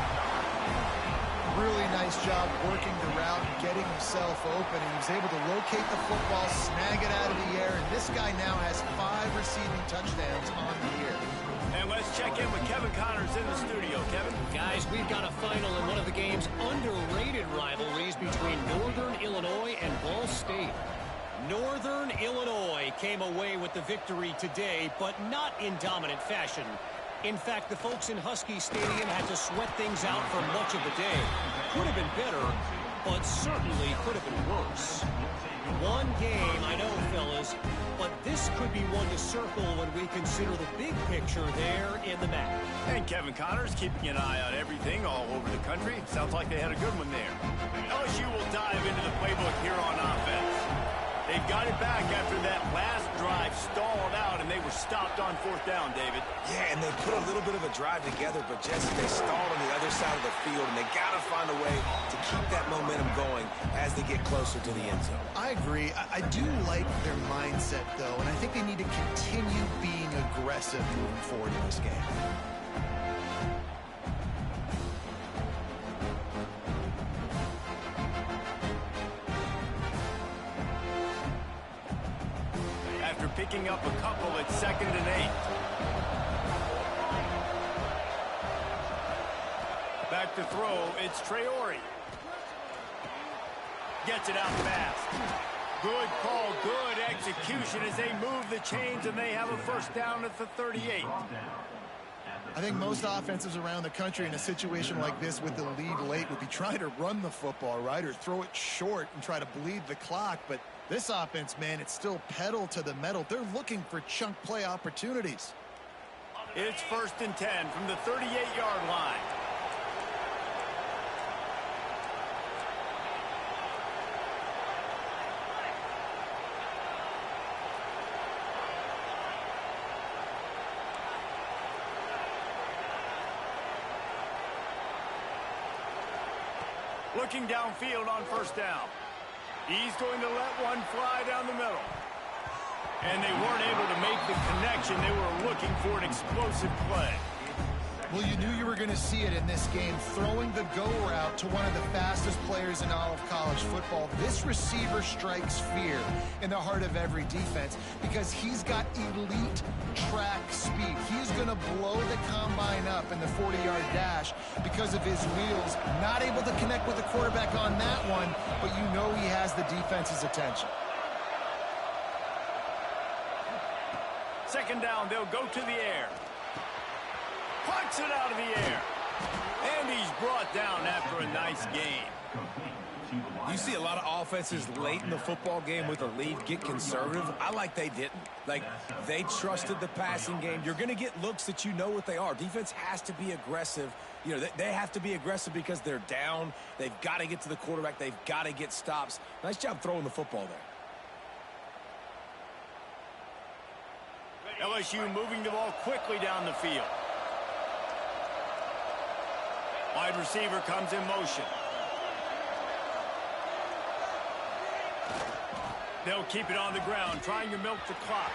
Really nice job working the route and getting himself open. He was able to locate the football, snag it out of the air, and this guy now has 5 receiving touchdowns on the year. And let's check in with Kevin Connors in the studio. Kevin? Guys, we've got a final in one of the game's underrated rivalries between Northern Illinois and Ball State. Northern Illinois came away with the victory today, but not in dominant fashion. In fact, the folks in Husky Stadium had to sweat things out for much of the day. Could have been better, but certainly could have been worse. One game, I know, fellas, but this could be one to circle when we consider the big picture there in the map. And Kevin Connors keeping an eye on everything all over the country. Sounds like they had a good one there. LSU will dive into the playbook here on offense. They've got it back after that last drive stalled out, and they were stopped on 4th down, David. Yeah, and they put a little bit of a drive together, but Jesse, they stalled on the other side of the field, and they got to find a way to keep that momentum going as they get closer to the end zone. I agree. I do like their mindset, though, and I think they need to continue being aggressive moving forward in this game. After picking up a couple at 2nd and 8. Back to throw, it's Traore. Gets it out fast. Good call, good execution as they move the chains and they have a 1st down at the 38. I think most offenses around the country in a situation like this with the lead late would be trying to run the football, right, or throw it short and try to bleed the clock. But this offense, man, it's still pedal to the metal. They're looking for chunk play opportunities. It's 1st and 10 from the 38-yard line. Looking downfield on 1st down. He's going to let one fly down the middle. And they weren't able to make the connection. They were looking for an explosive play. Well, you knew you were going to see it in this game, throwing the go route to one of the fastest players in all of college football. This receiver strikes fear in the heart of every defense because he's got elite track speed. He's going to blow the combine up in the 40-yard dash because of his wheels. Not able to connect with the quarterback on that one, but you know he has the defense's attention. Second down, they'll go to the air. Punts it out of the air. And he's brought down after a nice gain. You see a lot of offenses late in the football game with a lead get conservative. I like they didn't. Like, they trusted the passing game. You're going to get looks that you know what they are. Defense has to be aggressive. You know, they have to be aggressive because they're down. They've got to get to the quarterback. They've got to get stops. Nice job throwing the football there. LSU moving the ball quickly down the field. Wide receiver comes in motion. They'll keep it on the ground, trying to milk the clock.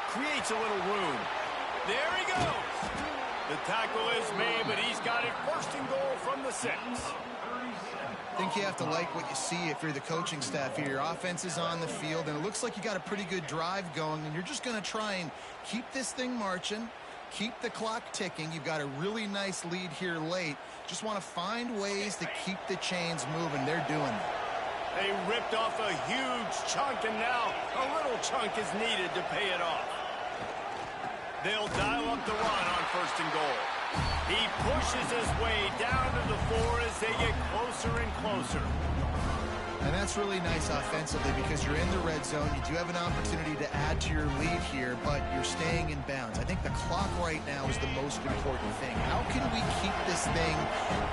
Creates a little room. There he goes. The tackle is made, but he's got it first and goal from the 6. I think you have to like what you see if you're the coaching staff here. Your offense is on the field, and it looks like you got a pretty good drive going, and you're just going to try and keep this thing marching, keep the clock ticking. You've got a really nice lead here late. Just want to find ways to keep the chains moving. They're doing that. They ripped off a huge chunk, and now a little chunk is needed to pay it off. They'll dial up the run on first and goal. He pushes his way down to the 4 as they get closer and closer. And that's really nice offensively because you're in the red zone. You do have an opportunity to add to your lead here, but you're staying in bounds. I think the clock right now is the most important thing. How can we keep this thing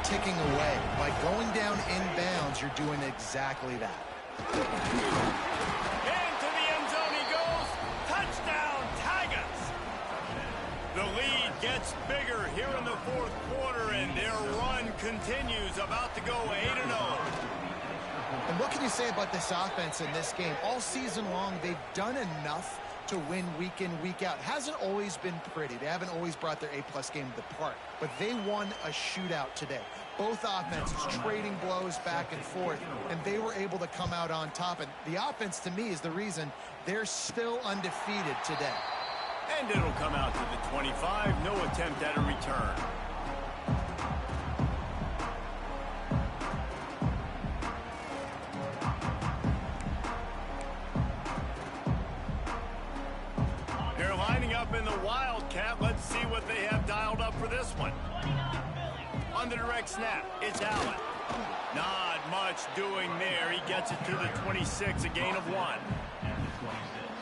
ticking away? By going down in bounds, you're doing exactly that. Into the end zone he goes. Touchdown, Tigers. The lead gets bigger here in the fourth quarter, and their run continues, about to go 8-0. And what can you say about this offense in this game? All season long, they've done enough to win week in, week out. It hasn't always been pretty. They haven't always brought their A-plus game to the park. But they won a shootout today. Both offenses trading blows back and forth, and they were able to come out on top. And the offense, to me, is the reason they're still undefeated today. And it'll come out to the 25. No attempt at a return. They're lining up in the Wildcat. Let's see what they have dialed up for this one. On the direct snap, it's Allen. Not much doing there. He gets it to the 26, a gain of 1.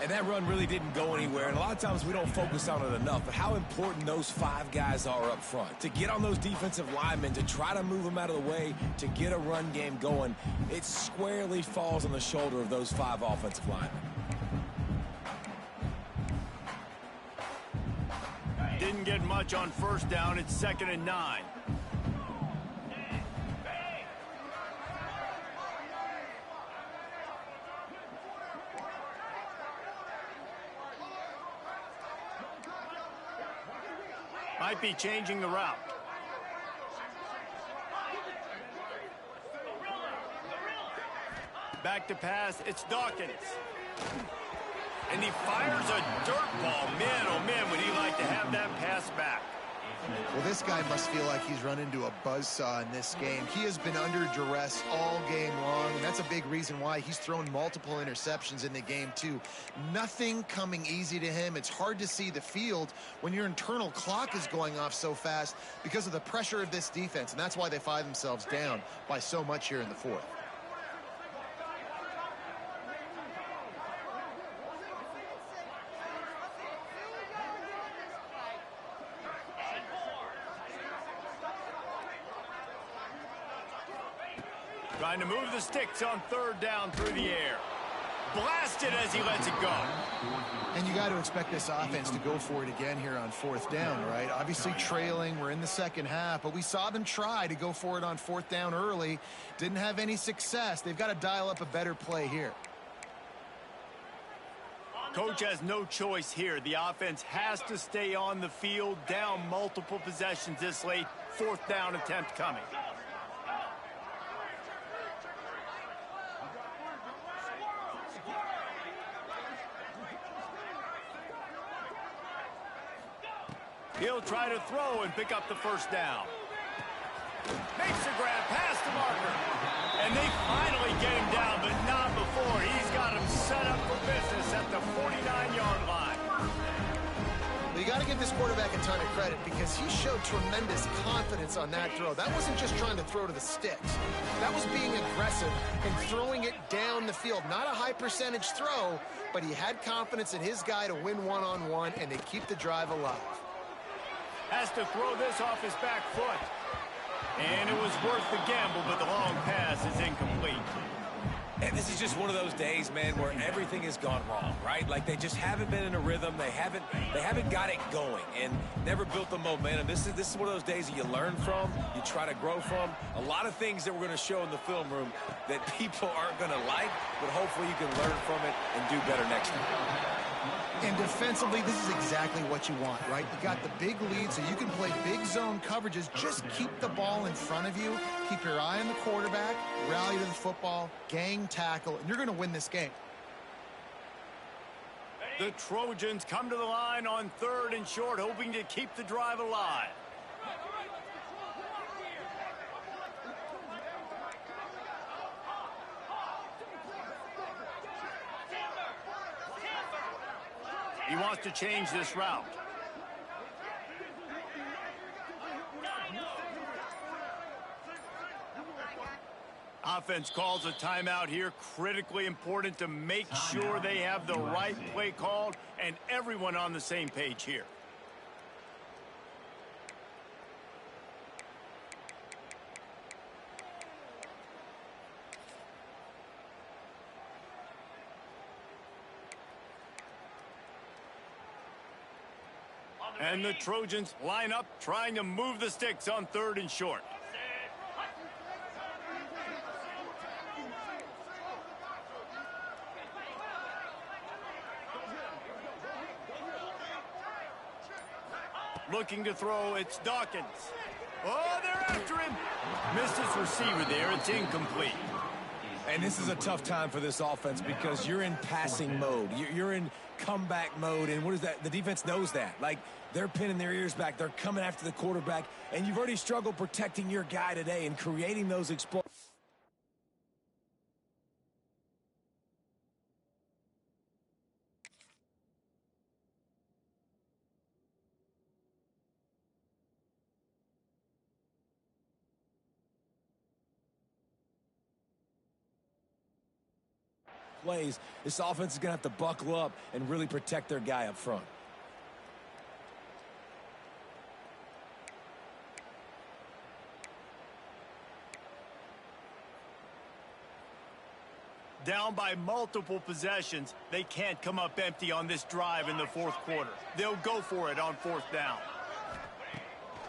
And that run really didn't go anywhere. And a lot of times we don't focus on it enough. But how important those 5 guys are up front. To get on those defensive linemen, to try to move them out of the way, to get a run game going, it squarely falls on the shoulder of those 5 offensive linemen. Didn't get much on first down. It's 2nd and 9. Might be changing the route. Back to pass. It's Dawkins. And he fires a dirt ball. Man, oh man, would he like to have that pass back. Well, this guy must feel like he's run into a buzzsaw in this game. He has been under duress all game long, and that's a big reason why he's thrown multiple interceptions in the game, too. Nothing coming easy to him. It's hard to see the field when your internal clock is going off so fast because of the pressure of this defense, and that's why they find themselves down by so much here in the fourth. Trying to move the sticks on 3rd down through the air. Blasted as he lets it go. And you got to expect this offense to go for it again here on 4th down, right? Obviously trailing. We're in the second half, but we saw them try to go for it on 4th down early. Didn't have any success. They've got to dial up a better play here. Coach has no choice here. The offense has to stay on the field, down multiple possessions this late. 4th down attempt coming. He'll try to throw and pick up the 1st down. Makes the grab past the marker. And they finally get him down, but not before. He's got him set up for business at the 49-yard line. Well, you got to give this quarterback a ton of credit because he showed tremendous confidence on that throw. That wasn't just trying to throw to the sticks. That was being aggressive and throwing it down the field. Not a high percentage throw, but he had confidence in his guy to win one-on-one and to keep the drive alive. Has to throw this off his back foot. And it was worth the gamble, but the long pass is incomplete. And this is just one of those days, man, where everything has gone wrong, right? Like they just haven't been in a rhythm. They haven't got it going and never built the momentum. This is one of those days that you learn from, you try to grow from. A lot of things that we're going to show in the film room that people aren't going to like, but hopefully you can learn from it and do better next time. And defensively, this is exactly what you want, right? You got the big lead, so you can play big zone coverages. Just keep the ball in front of you. Keep your eye on the quarterback, rally to the football, gang tackle, and you're going to win this game. The Trojans come to the line on 3rd and short, hoping to keep the drive alive. He wants to change this route. Offense calls a timeout here. Critically important to make sure they have the right play called and everyone on the same page here. And the Trojans line up, trying to move the sticks on 3rd and short. Looking to throw, it's Dawkins. Oh, they're after him. Missed his receiver there, it's incomplete. And this is a tough time for this offense because you're in passing mode. You're in comeback mode, and what is that? The defense knows that. Like, they're pinning their ears back. They're coming after the quarterback, and you've already struggled protecting your guy today and creating those explosions. Plays, this offense is going to have to buckle up and really protect their guy up front. Down by multiple possessions, they can't come up empty on this drive in the 4th quarter. They'll go for it on 4th down.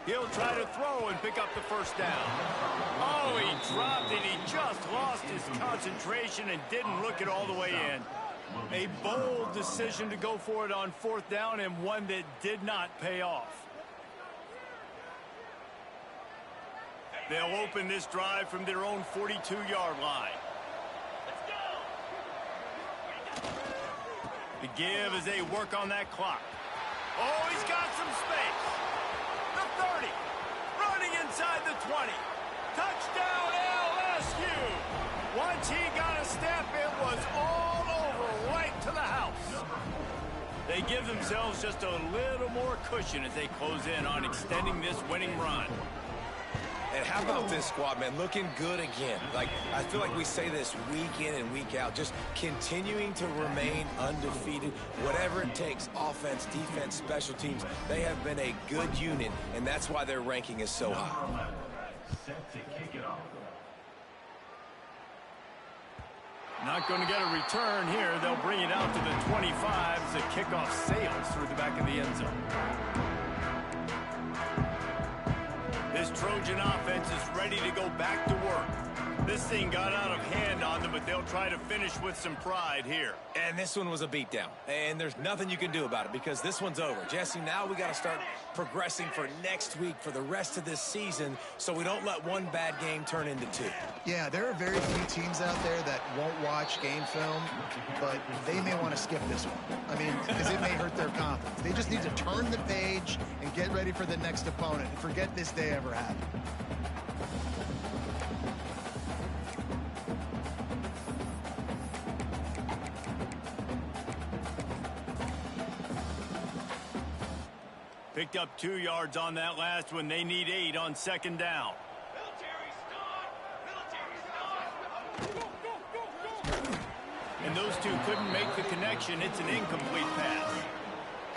He'll try to throw and pick up the 1st down. Oh, he dropped it. He just lost his concentration and didn't look it all the way in. A bold decision to go for it on 4th down and one that did not pay off. They'll open this drive from their own 42-yard line. The give as they work on that clock. Oh, he's got some space. The 30. Running inside the 20. Touchdown LSU. Once he got a step, it was all over right to the house. They give themselves just a little more cushion as they close in on extending this winning run. And how about this squad, man? Looking good again. Like, I feel like we say this week in and week out. Just continuing to remain undefeated. Whatever it takes, offense, defense, special teams, they have been a good unit, and that's why their ranking is so high. Set to kick it off. Not going to get a return here. They'll bring it out to the 25 as the kickoff sails through the back of the end zone. This Trojan offense is ready to go back to work. This thing got out of hand on them, but they'll try to finish with some pride here. And this one was a beatdown. And there's nothing you can do about it because this one's over. Jesse, now we got to start progressing for next week for the rest of this season so we don't let one bad game turn into two. Yeah, there are very few teams out there that won't watch game film, but they may want to skip this one. I mean, because it may hurt their confidence. They just need to turn the page and get ready for the next opponent and forget this day ever happened. Picked up 2 yards on that last one. They need 8 on second down. And those two couldn't make the connection. It's an incomplete pass.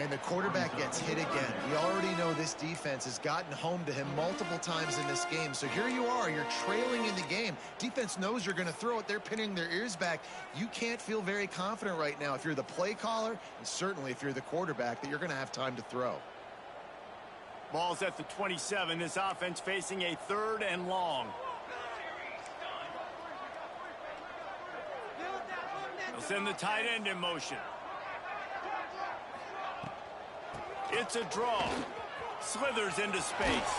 And the quarterback gets hit again. We already know this defense has gotten home to him multiple times in this game. So here you are. You're trailing in the game. Defense knows you're going to throw it. They're pinning their ears back. You can't feel very confident right now if you're the play caller, and certainly if you're the quarterback, that you're going to have time to throw. Ball's at the 27. This offense facing a 3rd and long. They'll send the tight end in motion. It's a draw. Slithers into space.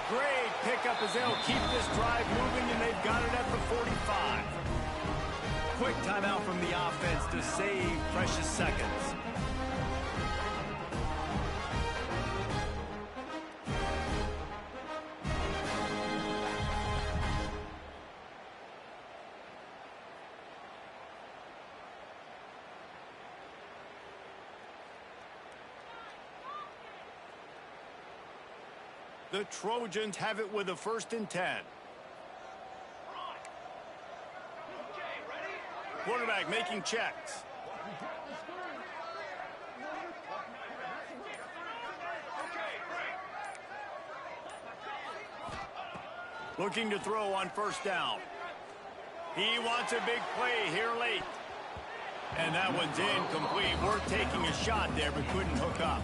Great pickup as they'll keep this drive moving, and they've got it at the 45. Quick timeout from the offense to save precious seconds. The Trojans have it with a 1st and 10. Quarterback making checks. Looking to throw on 1st down. He wants a big play here late. And that one's incomplete. Worth taking a shot there, but couldn't hook up.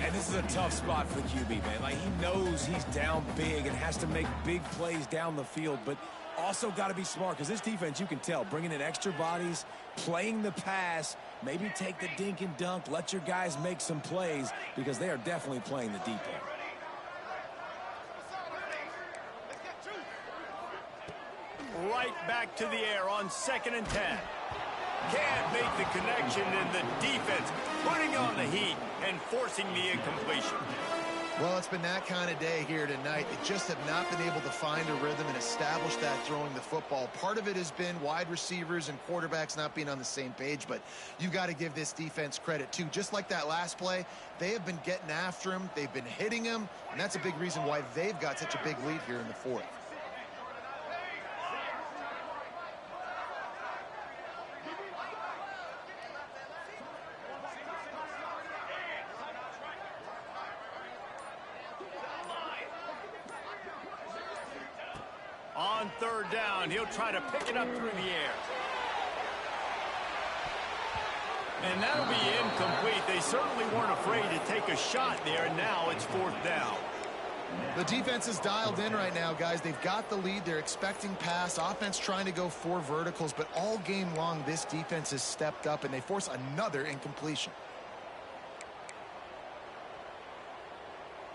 And this is a tough spot for the QB, man. Like, he knows he's down big and has to make big plays down the field, but also got to be smart because this defense, you can tell, bringing in extra bodies, playing the pass, maybe take the dink and dunk, let your guys make some plays because they are definitely playing the deep end. Right back to the air on 2nd and 10. Can't make the connection, and the defense putting on the heat and forcing the incompletion. Well, it's been that kind of day here tonight. They just have not been able to find a rhythm and establish that throwing the football. Part of it has been wide receivers and quarterbacks not being on the same page, but you've got to give this defense credit, too. Just like that last play, they have been getting after him. They've been hitting him, and that's a big reason why they've got such a big lead here in the 4th. On 3rd down, he'll try to pick it up through the air. And that'll be incomplete. They certainly weren't afraid to take a shot there, and now it's 4th down. The defense is dialed in right now, guys. They've got the lead. They're expecting pass. Offense trying to go 4 verticals, but all game long, this defense has stepped up, and they force another incompletion.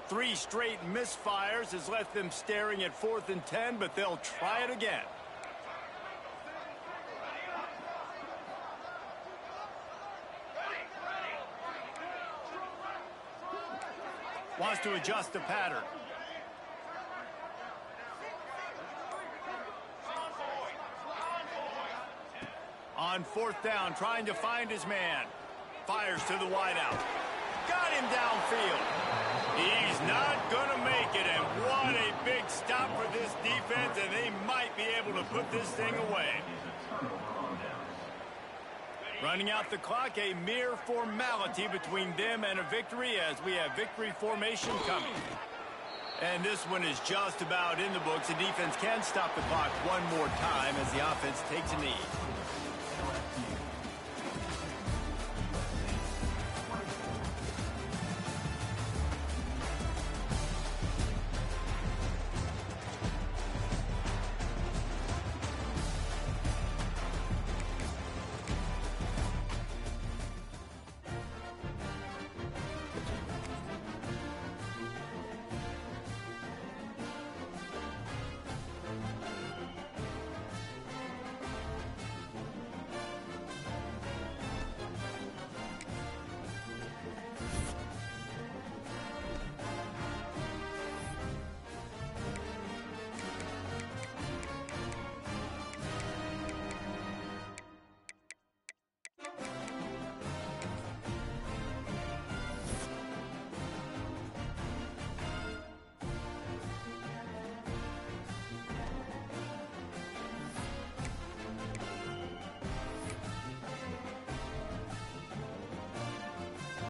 3 straight misfires has left them staring at 4th and 10, but they'll try it again. Wants to adjust the pattern. On 4th down, trying to find his man. Fires to the wideout. Got him downfield. He's not going to make it, and what a big stop for this defense, and they might be able to put this thing away. Running out the clock, a mere formality between them and a victory as we have victory formation coming. And this one is just about in the books. The defense can stop the clock one more time as the offense takes a knee.